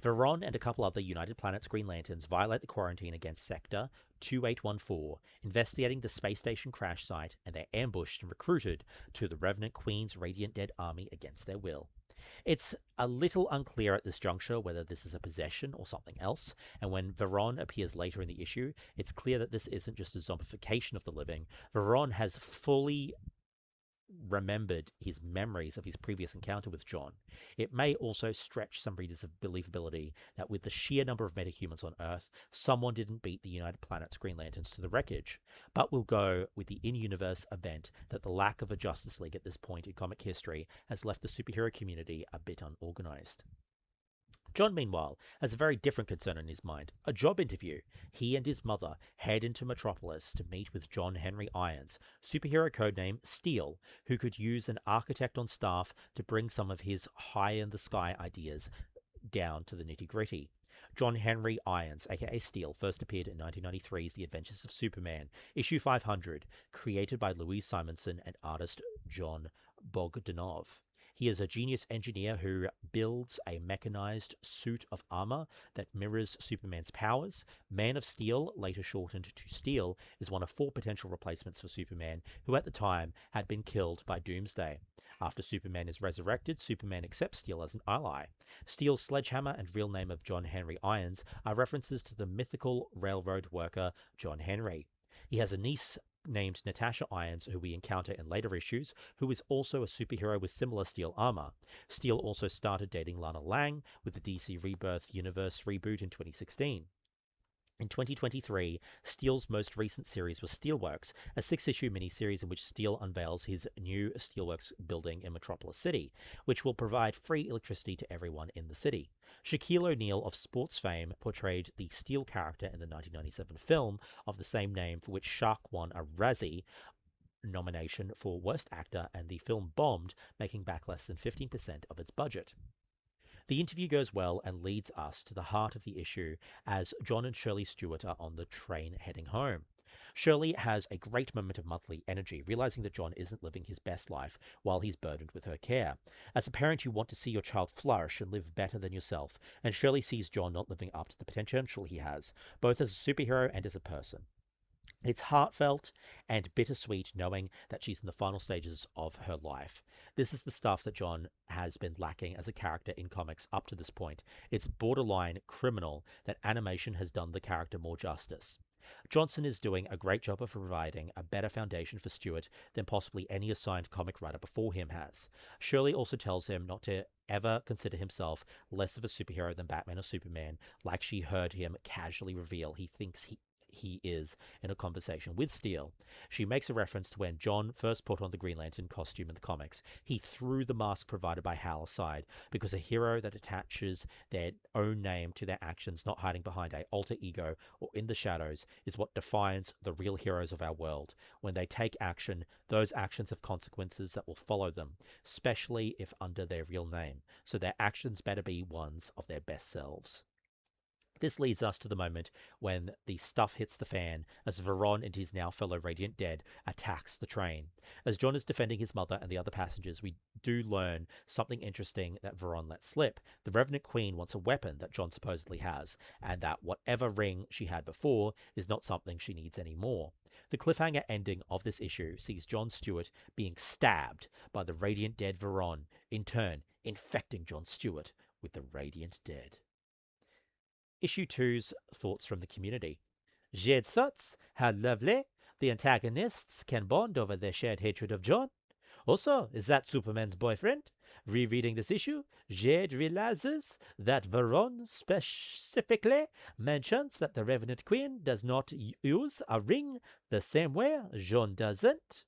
Veron and a couple other United Planets Green Lanterns violate the quarantine against Sector 2814, investigating the space station crash site, and they're ambushed and recruited to the Revenant Queen's Radiant Dead army against their will. It's a little unclear at this juncture whether this is a possession or something else, and when Veron appears later in the issue, it's clear that this isn't just a zombification of the living. Veron has fully remembered his memories of his previous encounter with John. It may also stretch some readers' believability that with the sheer number of metahumans on Earth, someone didn't beat the United Planets Green Lanterns to the wreckage. But we'll go with the in-universe event that the lack of a Justice League at this point in comic history has left the superhero community a bit unorganized. John, meanwhile, has a very different concern in his mind, a job interview. He and his mother head into Metropolis to meet with John Henry Irons, superhero codename Steel, who could use an architect on staff to bring some of his high-in-the-sky ideas down to the nitty-gritty. John Henry Irons, aka Steel, first appeared in 1993's The Adventures of Superman, issue 500, created by Louise Simonson and artist John Bogdanov. He is a genius engineer who builds a mechanized suit of armor that mirrors Superman's powers. Man of Steel, later shortened to Steel, is one of 4 potential replacements for Superman, who at the time had been killed by Doomsday. After Superman is resurrected, Superman accepts Steel as an ally. Steel's sledgehammer and real name of John Henry Irons are references to the mythical railroad worker John Henry. He has a niece named Natasha Irons, who we encounter in later issues, who is also a superhero with similar steel armor. Steel also started dating Lana Lang with the DC Rebirth Universe reboot in 2016. In 2023, Steel's most recent series was Steelworks, a 6-issue miniseries in which Steel unveils his new Steelworks building in Metropolis City, which will provide free electricity to everyone in the city. Shaquille O'Neal of sports fame portrayed the Steel character in the 1997 film of the same name, for which Shaq won a Razzie nomination for Worst Actor, and the film bombed, making back less than 15% of its budget. The interview goes well and leads us to the heart of the issue as John and Shirley Stewart are on the train heading home. Shirley has a great moment of motherly energy, realizing that John isn't living his best life while he's burdened with her care. As a parent, you want to see your child flourish and live better than yourself, and Shirley sees John not living up to the potential he has, both as a superhero and as a person. It's heartfelt and bittersweet knowing that she's in the final stages of her life. This is the stuff that John has been lacking as a character in comics up to this point. It's borderline criminal that animation has done the character more justice. Johnson is doing a great job of providing a better foundation for Stewart than possibly any assigned comic writer before him has. Shirley also tells him not to ever consider himself less of a superhero than Batman or Superman, like she heard him casually reveal he thinks he is in a conversation with Steel. She makes a reference to when John first put on the Green Lantern costume in the comics. He threw the mask provided by Hal aside because a hero that attaches their own name to their actions, not hiding behind a alter ego or in the shadows, is what defines the real heroes of our world. When they take action, those actions have consequences that will follow them, especially if under their real name. So their actions better be ones of their best selves. This leads us to the moment when the stuff hits the fan as Veron and his now fellow Radiant Dead attacks the train. As John is defending his mother and the other passengers, we do learn something interesting that Veron let slip. The Revenant Queen wants a weapon that John supposedly has, and that whatever ring she had before is not something she needs anymore. The cliffhanger ending of this issue sees John Stewart being stabbed by the Radiant Dead Veron, in turn infecting John Stewart with the Radiant Dead. Issue 2's thoughts from the community. Jade thoughts, how lovely. The antagonists can bond over their shared hatred of John. Also, is that Superman's boyfriend? Rereading this issue, Jade realizes that Veron specifically mentions that the Revenant Queen does not use a ring the same way John doesn't.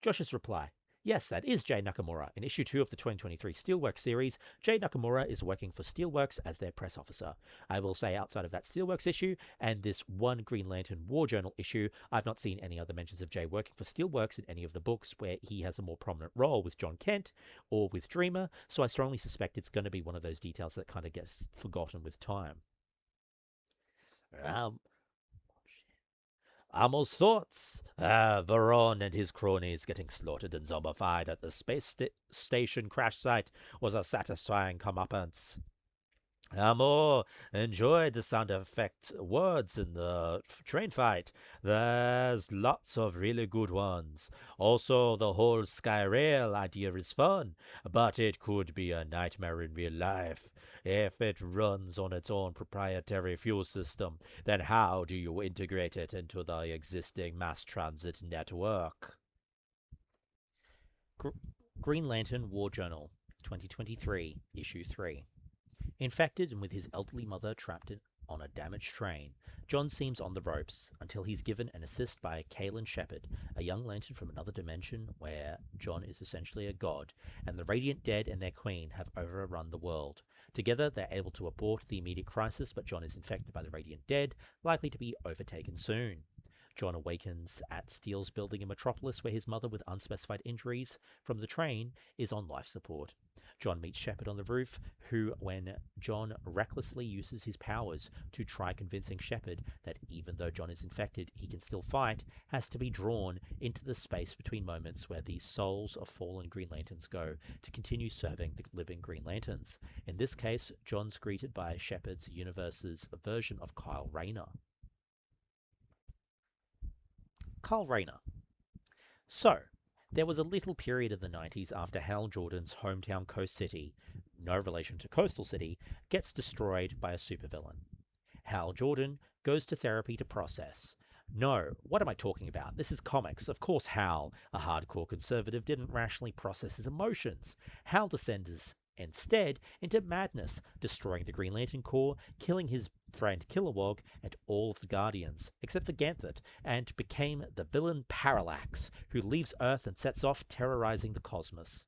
Josh's reply. Yes, that is Jay Nakamura. In issue 2 of the 2023 Steelworks series, Jay Nakamura is working for Steelworks as their press officer. I will say outside of that Steelworks issue and this one Green Lantern War Journal issue, I've not seen any other mentions of Jay working for Steelworks in any of the books where he has a more prominent role with John Kent or with Dreamer, so I strongly suspect it's going to be one of those details that kind of gets forgotten with time. Amos thoughts. Veron and his cronies getting slaughtered and zombified at the space station crash site was a satisfying comeuppance. Amo enjoyed the sound effect words in the train fight. There's lots of really good ones. Also, the whole Skyrail idea is fun, but it could be a nightmare in real life. If it runs on its own proprietary fuel system, then how do you integrate it into the existing mass transit network? Green Lantern War Journal, 2023, Issue 3. Infected and with his elderly mother trapped on a damaged train, John seems on the ropes until he's given an assist by Kalen Shepard, a young lantern from another dimension where John is essentially a god, and the Radiant Dead and their queen have overrun the world. Together, they're able to abort the immediate crisis, but John is infected by the Radiant Dead, likely to be overtaken soon. John awakens at Steel's building in Metropolis, where his mother, with unspecified injuries from the train, is on life support. John meets Shepard on the roof, who, when John recklessly uses his powers to try convincing Shepard that even though John is infected, he can still fight, has to be drawn into the space between moments where the souls of fallen Green Lanterns go to continue serving the living Green Lanterns. In this case, John's greeted by Shepard's universe's version of Kyle Rayner. Kyle Rayner. So, There was a little period in the 90s after Hal Jordan's hometown Coast City, no relation to Coastal City, gets destroyed by a supervillain. Hal Jordan goes to therapy to process. No, what am I talking about? This is comics. Of course Hal, a hardcore conservative, didn't rationally process his emotions. Hal descends instead into madness, destroying the Green Lantern Corps, killing his friend Kilowog and all of the Guardians, except for Ganthet, and became the villain Parallax, who leaves Earth and sets off terrorizing the cosmos.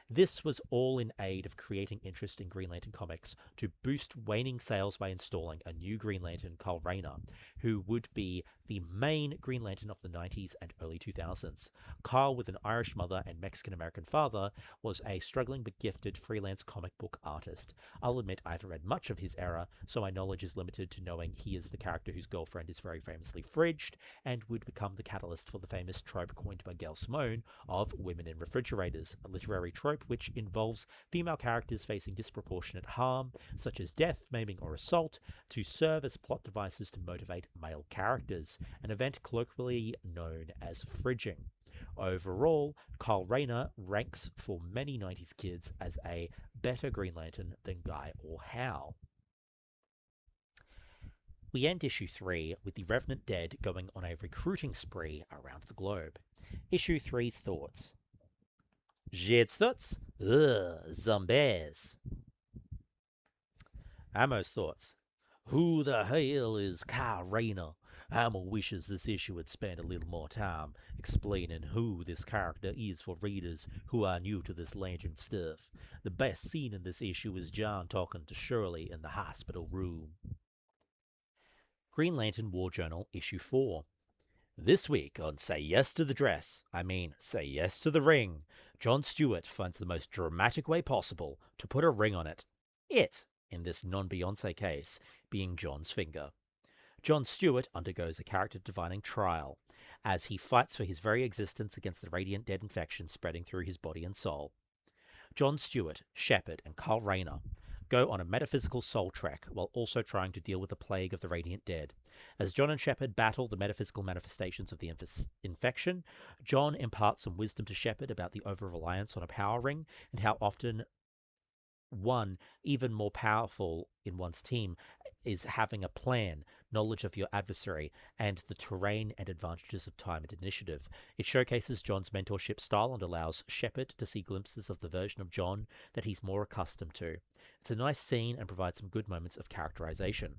This was all in aid of creating interest in Green Lantern comics to boost waning sales by installing a new Green Lantern, Kyle Rayner, who would be the main Green Lantern of the 90s and early 2000s. Kyle, with an Irish mother and Mexican-American father, was a struggling but gifted freelance comic book artist. I'll admit I haven't read much of his era, so my knowledge is limited to knowing he is the character whose girlfriend is very famously fridged and would become the catalyst for the famous trope coined by Gail Simone of women in refrigerators, a literary trope which involves female characters facing disproportionate harm, such as death, maiming, or assault, to serve as plot devices to motivate male characters, an event colloquially known as fridging. Overall, Kyle Rayner ranks for many 90s kids as a better Green Lantern than Guy or Hal. We end issue 3 with the Revenant Dead going on a recruiting spree around the globe. Issue 3's thoughts. Jed's thoughts? Zombies. Ammo's thoughts. Who the hell is Kyle Rayner? Ammo wishes this issue would spend a little more time explaining who this character is for readers who are new to this Lantern stuff. The best scene in this issue is John talking to Shirley in the hospital room. Green Lantern War Journal, Issue 4. This week on Say Yes to the Dress, Say Yes to the Ring, John Stewart finds the most dramatic way possible to put a ring on it. It, in this non-Beyonce case, being John's finger. John Stewart undergoes a character-defining trial as he fights for his very existence against the radiant dead infection spreading through his body and soul. John Stewart, Shepard, and Kyle Rayner go on a metaphysical soul trek while also trying to deal with the plague of the radiant dead. As John and Shepard battle the metaphysical manifestations of the infection, John imparts some wisdom to Shepard about the over-reliance on a power ring and how often one, even more powerful in one's team, is having a plan, knowledge of your adversary, and the terrain and advantages of time and initiative. It showcases John's mentorship style and allows Shepard to see glimpses of the version of John that he's more accustomed to. It's a nice scene and provides some good moments of characterization.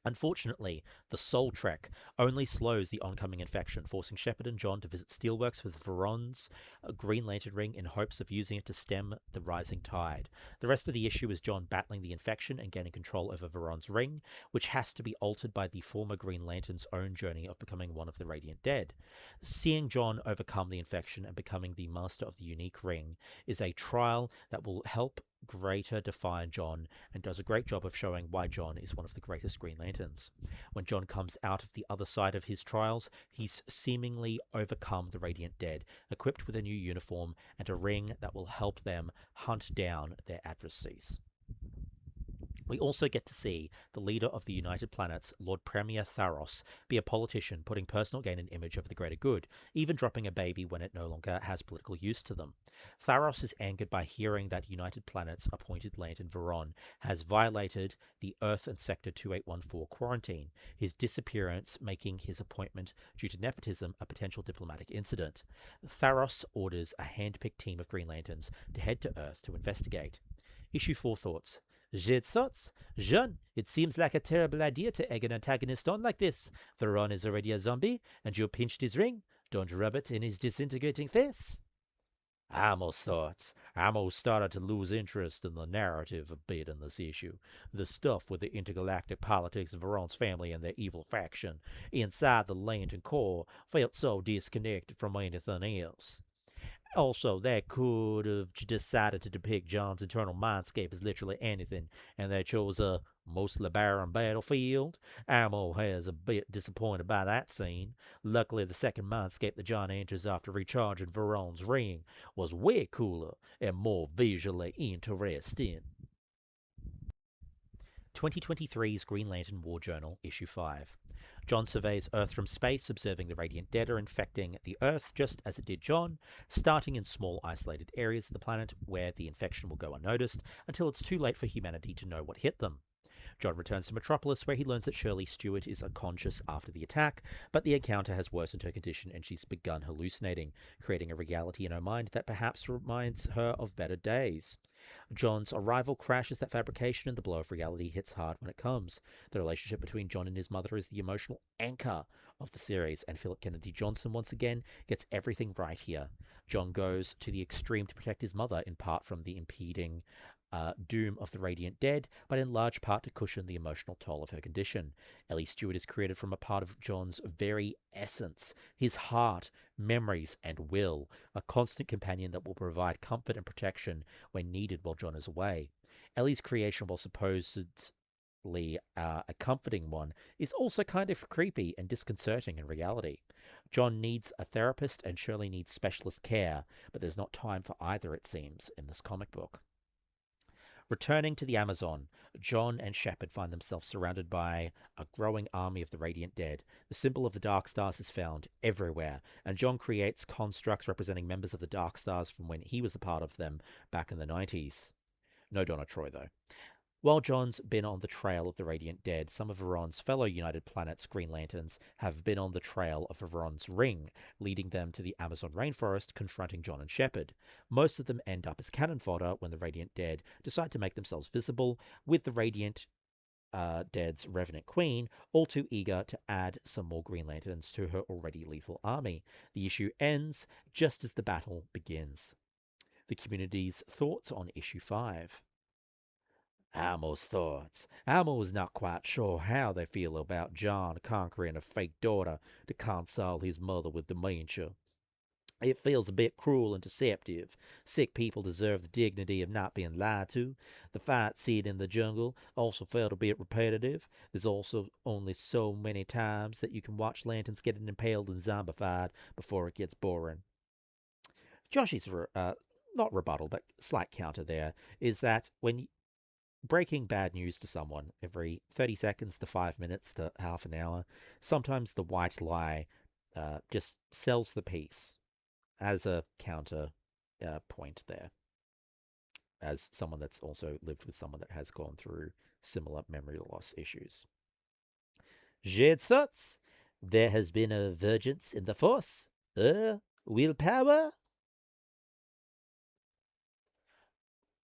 Unfortunately, the Soul Trek only slows the oncoming infection, forcing Shepard and John to visit Steelworks with Veron's Green Lantern ring in hopes of using it to stem the rising tide. The rest of the issue is John battling the infection and gaining control over Veron's ring, which has to be altered by the former Green Lantern's own journey of becoming one of the Radiant Dead. Seeing John overcome the infection and becoming the master of the unique ring is a trial that will help greater define John and does a great job of showing why John is one of the greatest Green Lanterns. When John comes out of the other side of his trials, he's seemingly overcome the Radiant Dead, equipped with a new uniform and a ring that will help them hunt down their adversaries. We also get to see the leader of the United Planets, Lord Premier Tharos, be a politician, putting personal gain and image over the greater good, even dropping a baby when it no longer has political use to them. Tharos is angered by hearing that United Planets appointed Lantern Veron has violated the Earth and Sector 2814 quarantine, his disappearance making his appointment due to nepotism a potential diplomatic incident. Tharos orders a hand-picked team of Green Lanterns to head to Earth to investigate. Issue 4 thoughts. Jed's thoughts? Jean, it seems like a terrible idea to egg an antagonist on like this. Veron is already a zombie, and you pinched his ring. Don't rub it in his disintegrating face. Ammo's thoughts. Ammo started to lose interest in the narrative a bit in this issue. The stuff with the intergalactic politics of Veron's family and their evil faction inside the Lantern Corps felt so disconnected from anything else. Also, they could have decided to depict John's internal mindscape as literally anything, and they chose a mostly barren battlefield. Ammo has a bit disappointed by that scene. Luckily, the second mindscape that John enters after recharging Veron's ring was way cooler and more visually interesting. 2023's Green Lantern War Journal, Issue 5. John surveys Earth from space, observing the radiant dead are infecting the Earth just as it did John, starting in small isolated areas of the planet where the infection will go unnoticed until it's too late for humanity to know what hit them. John returns to Metropolis, where he learns that Shirley Stewart is unconscious after the attack, but the encounter has worsened her condition and she's begun hallucinating, creating a reality in her mind that perhaps reminds her of better days. John's arrival crashes that fabrication, and the blow of reality hits hard when it comes. The relationship between John and his mother is the emotional anchor of the series, and Philip Kennedy Johnson once again gets everything right here. John goes to the extreme to protect his mother, in part from the impeding doom of the radiant dead, but in large part to cushion the emotional toll of her condition. Ellie Stewart is created from a part of John's very essence, his heart, memories, and will, a constant companion that will provide comfort and protection when needed while John is away. Ellie's creation, while supposedly a comforting one, is also kind of creepy and disconcerting in reality. John needs a therapist and Shirley needs specialist care, but there's not time for either, it seems, in this comic book. Returning to the Amazon, John and Shepard find themselves surrounded by a growing army of the Radiant Dead. The symbol of the Dark Stars is found everywhere, and John creates constructs representing members of the Dark Stars from when he was a part of them back in the 90s. No Donna Troy, though. While John's been on the trail of the Radiant Dead, some of Veron's fellow United Planets Green Lanterns have been on the trail of Veron's ring, leading them to the Amazon rainforest, confronting John and Shepard. Most of them end up as cannon fodder when the Radiant Dead decide to make themselves visible, with the Radiant Dead's Revenant Queen all too eager to add some more Green Lanterns to her already lethal army. The issue ends just as the battle begins. The community's thoughts on issue 5. Almo's thoughts. Almo is not quite sure how they feel about John conquering a fake daughter to console his mother with dementia. It feels a bit cruel and deceptive. Sick people deserve the dignity of not being lied to. The fight scene in the jungle also felt a bit repetitive. There's also only so many times that you can watch lanterns getting impaled and zombified before it gets boring. Joshy's not rebuttal, but slight counter there is that when breaking bad news to someone every 30 seconds to 5 minutes to half an hour, sometimes the white lie just sells the piece as a counter point there, as someone that's also lived with someone that has gone through similar memory loss issues. J'ai thoughts. There has been a divergence in the force. Willpower?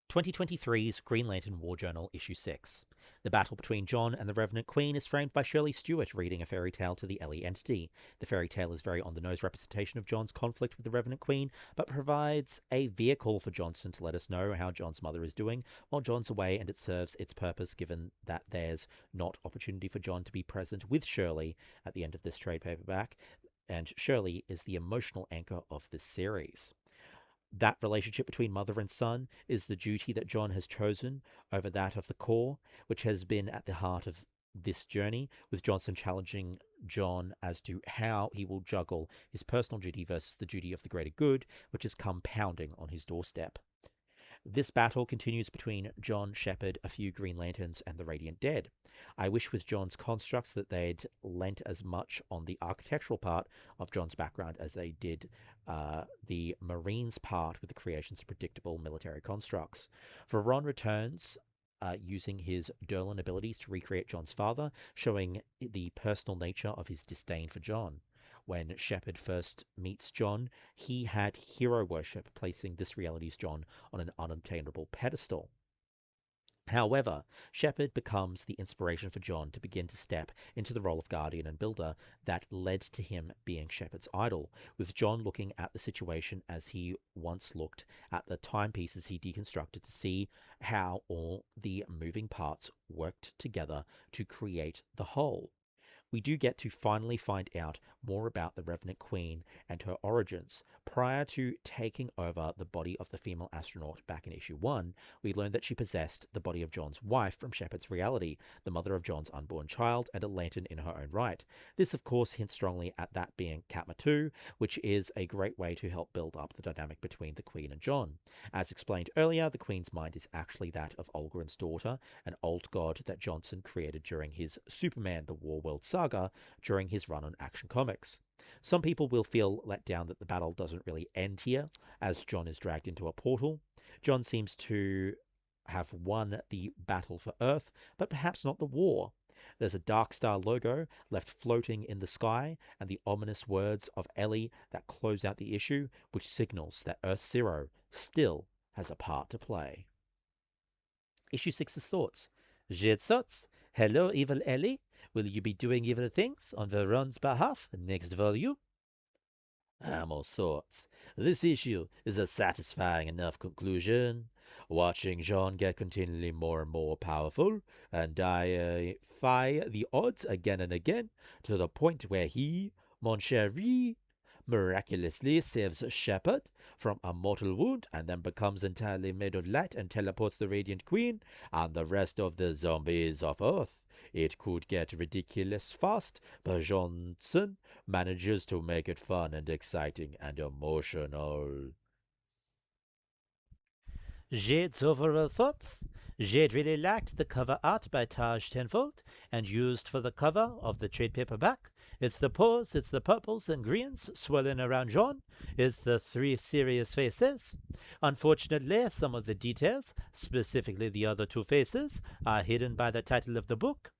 2023's Green Lantern War Journal, Issue 6. The battle between John and the Revenant Queen is framed by Shirley Stewart reading a fairy tale to the Ellie entity. The fairy tale is very on-the-nose representation of John's conflict with the Revenant Queen, but provides a vehicle for Johnson to let us know how John's mother is doing while John's away, and it serves its purpose given that there's not opportunity for John to be present with Shirley at the end of this trade paperback, and Shirley is the emotional anchor of this series. That relationship between mother and son is the duty that John has chosen over that of the Corps, which has been at the heart of this journey, with Johnson challenging John as to how he will juggle his personal duty versus the duty of the greater good, which has come pounding on his doorstep. This battle continues between John, Shepard, a few Green Lanterns, and the Radiant Dead. I wish with John's constructs that they'd lent as much on the architectural part of John's background as they did the Marines part with the creations of predictable military constructs. Veron returns using his Derlin abilities to recreate John's father, showing the personal nature of his disdain for John. When Shepard first meets John, he had hero worship, placing this reality's John on an unobtainable pedestal. However, Shepard becomes the inspiration for John to begin to step into the role of guardian and builder that led to him being Shepard's idol, with John looking at the situation as he once looked at the timepieces he deconstructed to see how all the moving parts worked together to create the whole. We do get to finally find out more about the Revenant Queen and her origins. Prior to taking over the body of the female astronaut back in issue 1, we learned that she possessed the body of John's wife from Shepard's reality, the mother of John's unborn child, and a lantern in her own right. This, of course, hints strongly at that being Katma 2, which is a great way to help build up the dynamic between the Queen and John. As explained earlier, the Queen's mind is actually that of Olgren's daughter, an old god that Johnson created during his Superman, the War World Saga saga during his run on Action Comics. Some people will feel let down that the battle doesn't really end here, as John is dragged into a portal. John seems to have won the battle for Earth, but perhaps not the war. There's a Dark Star logo left floating in the sky, and the ominous words of Ellie that close out the issue, which signals that Earth Zero still has a part to play. Issue 6's thoughts. J'ai thoughts. Hello, evil Ellie. Will you be doing evil things on Veron's behalf next volume? Amos thoughts. This issue is a satisfying enough conclusion. Watching Jean get continually more and more powerful and defy the odds again and again to the point where he, mon chéri, miraculously saves Shepard from a mortal wound and then becomes entirely made of light and teleports the Radiant Queen and the rest of the zombies off Earth. It could get ridiculous fast, but Johnson manages to make it fun and exciting and emotional. Jade's overall thoughts. Jade really liked the cover art by Taj Tenfold and used for the cover of the trade paperback. It's the pose, it's the purples and greens swirling around John. It's the three serious faces. Unfortunately, some of the details, specifically the other two faces, are hidden by the title of the book.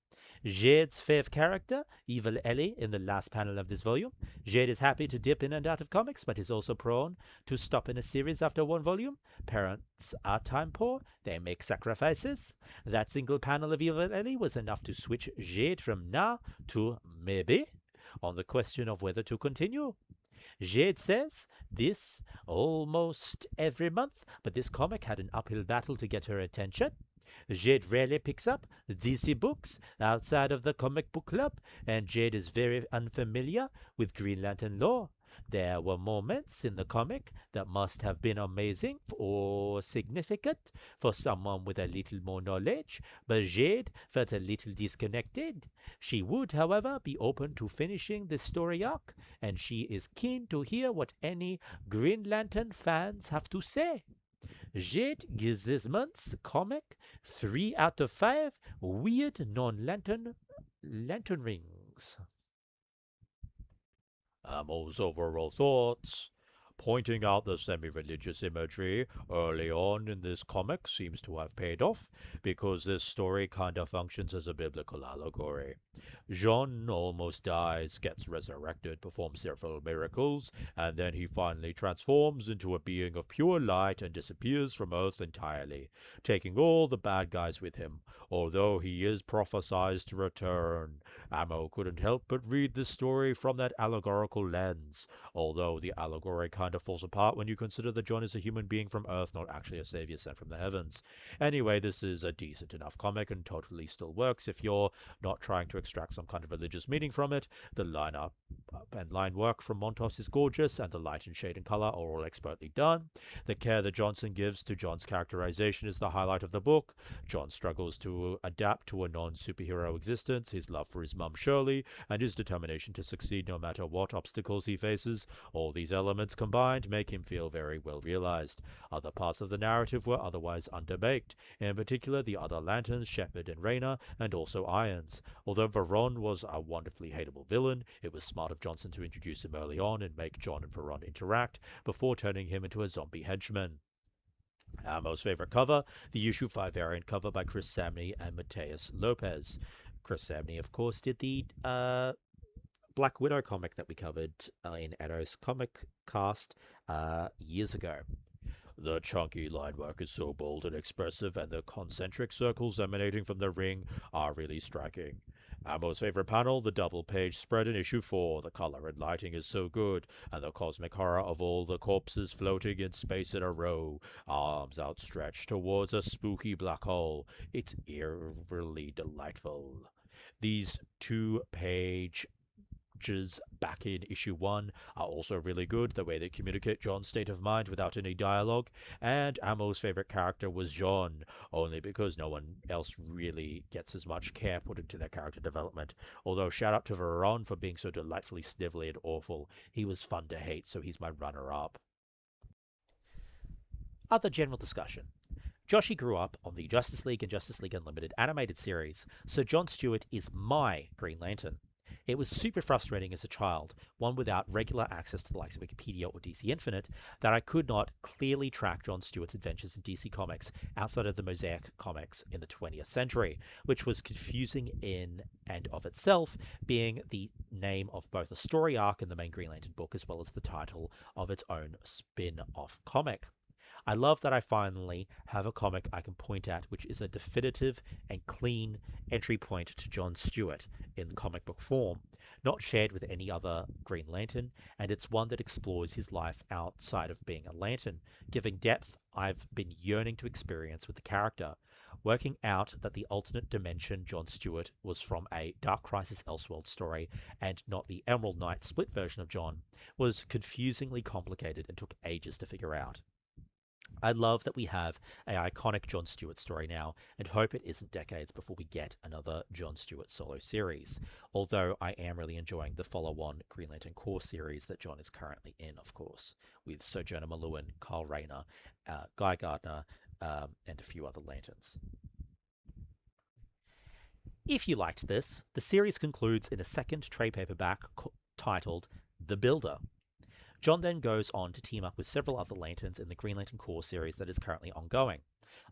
Jade's fave character, Evil Ellie, in the last panel of this volume. Jade is happy to dip in and out of comics, but is also prone to stop in a series after one volume. Parents are time poor. They make sacrifices. That single panel of Evil Ellie was enough to switch Jade from now to maybe on the question of whether to continue. Jade says this almost every month, but this comic had an uphill battle to get her attention. Jade rarely picks up DC books outside of the comic book club, and Jade is very unfamiliar with Green Lantern lore. There were moments in the comic that must have been amazing or significant for someone with a little more knowledge, but Jade felt a little disconnected. She would, however, be open to finishing the story arc, and she is keen to hear what any Green Lantern fans have to say. Jade gives this month's comic 3 out of 5 weird non-lantern rings. Amo's overall thoughts. Pointing out the semi-religious imagery early on in this comic seems to have paid off, because this story kind of functions as a biblical allegory. Jean almost dies, gets resurrected, performs several miracles, and then he finally transforms into a being of pure light and disappears from Earth entirely, taking all the bad guys with him, although he is prophesied to return. Amo couldn't help but read this story from that allegorical lens, although the allegory kind of falls apart when you consider that John is a human being from Earth, not actually a savior sent from the heavens. Anyway, this is a decent enough comic and totally still works if you're not trying to extract some kind of religious meaning from it. The line-up and line work from Montos is gorgeous, and the light and shade and color are all expertly done. The care that Johnson gives to John's characterization is the highlight of the book. John struggles to adapt to a non-superhero existence, his love for his mum Shirley, and his determination to succeed no matter what obstacles he faces. All these elements combined make him feel very well realized. Other parts of the narrative were otherwise underbaked, in particular the other Lanterns, Shepard and Rayner, and also Irons. Although Veron was a wonderfully hateable villain, it was smart of Johnson to introduce him early on and make John and Veron interact before turning him into a zombie henchman. Amo's favorite cover, the issue 5 variant cover by Chris Samney and Mateus Lopez. Chris Samney, of course, did the Black Widow comic that we covered in Edo's Comic Cast years ago. The chunky line work is so bold and expressive, and the concentric circles emanating from the ring are really striking. Amo's favorite panel, the double-page spread in issue 4. The color and lighting is so good, and the cosmic horror of all the corpses floating in space in a row, arms outstretched towards a spooky black hole. It's eerily delightful. These 2-page back in issue 1 are also really good, the way they communicate John's state of mind without any dialogue, and Amo's favorite character was John, only because no one else really gets as much care put into their character development. Although shout out to Veron for being so delightfully snivelly and awful. He was fun to hate, so he's my runner-up. Other general discussion. Joshy grew up on the Justice League and Justice League Unlimited animated series, so John Stewart is my Green Lantern. It was super frustrating as a child, one without regular access to the likes of Wikipedia or DC Infinite, that I could not clearly track John Stewart's adventures in DC Comics outside of the Mosaic comics in the 20th century, which was confusing in and of itself, being the name of both a story arc in the main Green Lantern book as well as the title of its own spin-off comic. I love that I finally have a comic I can point at which is a definitive and clean entry point to John Stewart in comic book form, not shared with any other Green Lantern, and it's one that explores his life outside of being a lantern, giving depth I've been yearning to experience with the character. Working out that the alternate dimension John Stewart was from a Dark Crisis Elseworld story and not the Emerald Knight split version of John was confusingly complicated and took ages to figure out. I love that we have an iconic John Stewart story now and hope it isn't decades before we get another John Stewart solo series, although I am really enjoying the follow-on Green Lantern Corps series that John is currently in, of course, with Sojourner, Mullein, Kyle Rayner, Guy Gardner, and a few other Lanterns. If you liked this, the series concludes in a second trade paperback titled The Builder. John then goes on to team up with several other Lanterns in the Green Lantern Corps series that is currently ongoing.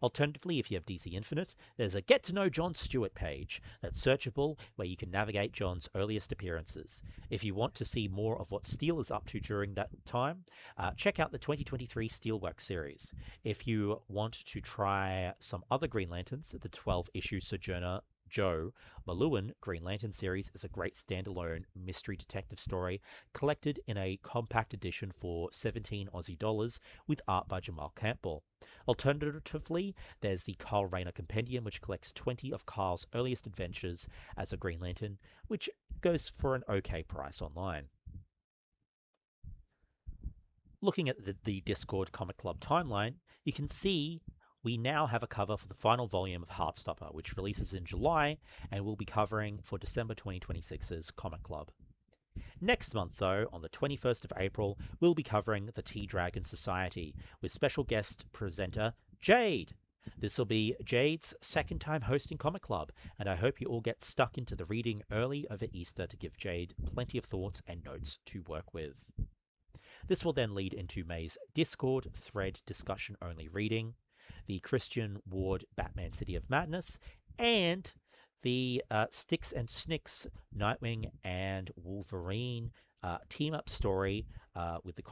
Alternatively, if you have DC Infinite, there's a Get to Know John Stewart page that's searchable where you can navigate John's earliest appearances. If you want to see more of what Steel is up to during that time, check out the 2023 Steelworks series. If you want to try some other Green Lanterns, the 12-issue Sojourner Joe Mullein Green Lantern series is a great standalone mystery detective story collected in a compact edition for 17 Aussie dollars with art by Jamal Campbell. Alternatively, there's the Kyle Rayner Compendium, which collects 20 of Kyle's earliest adventures as a Green Lantern, which goes for an okay price online. Looking at the Discord Comic Club timeline, you can see we now have a cover for the final volume of Heartstopper, which releases in July and will be covering for December 2026's Comic Club. Next month, though, on the 21st of April, we'll be covering the T-Dragon Society with special guest presenter Jade. This will be Jade's second time hosting Comic Club, and I hope you all get stuck into the reading early over Easter to give Jade plenty of thoughts and notes to work with. This will then lead into May's Discord thread discussion-only reading, the Christian Ward Batman City of Madness, and the Sticks and Snicks Nightwing and Wolverine team-up story with the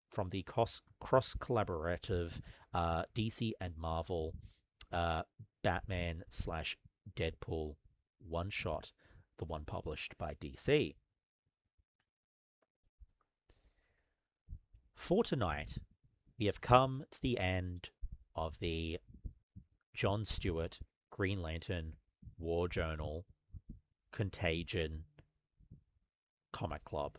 from the cross-collaborative DC and Marvel Batman/Deadpool one-shot, the one published by DC. For tonight, we have come to the end of the John Stewart Green Lantern War Journal Contagion Comic Club.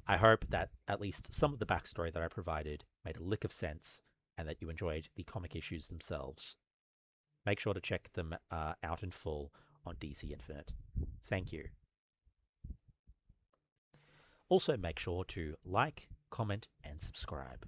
I hope that at least some of the backstory that I provided made a lick of sense and that you enjoyed the comic issues themselves. Make sure to check them out in full on DC Infinite. Thank you. Also, make sure to like, comment, and subscribe.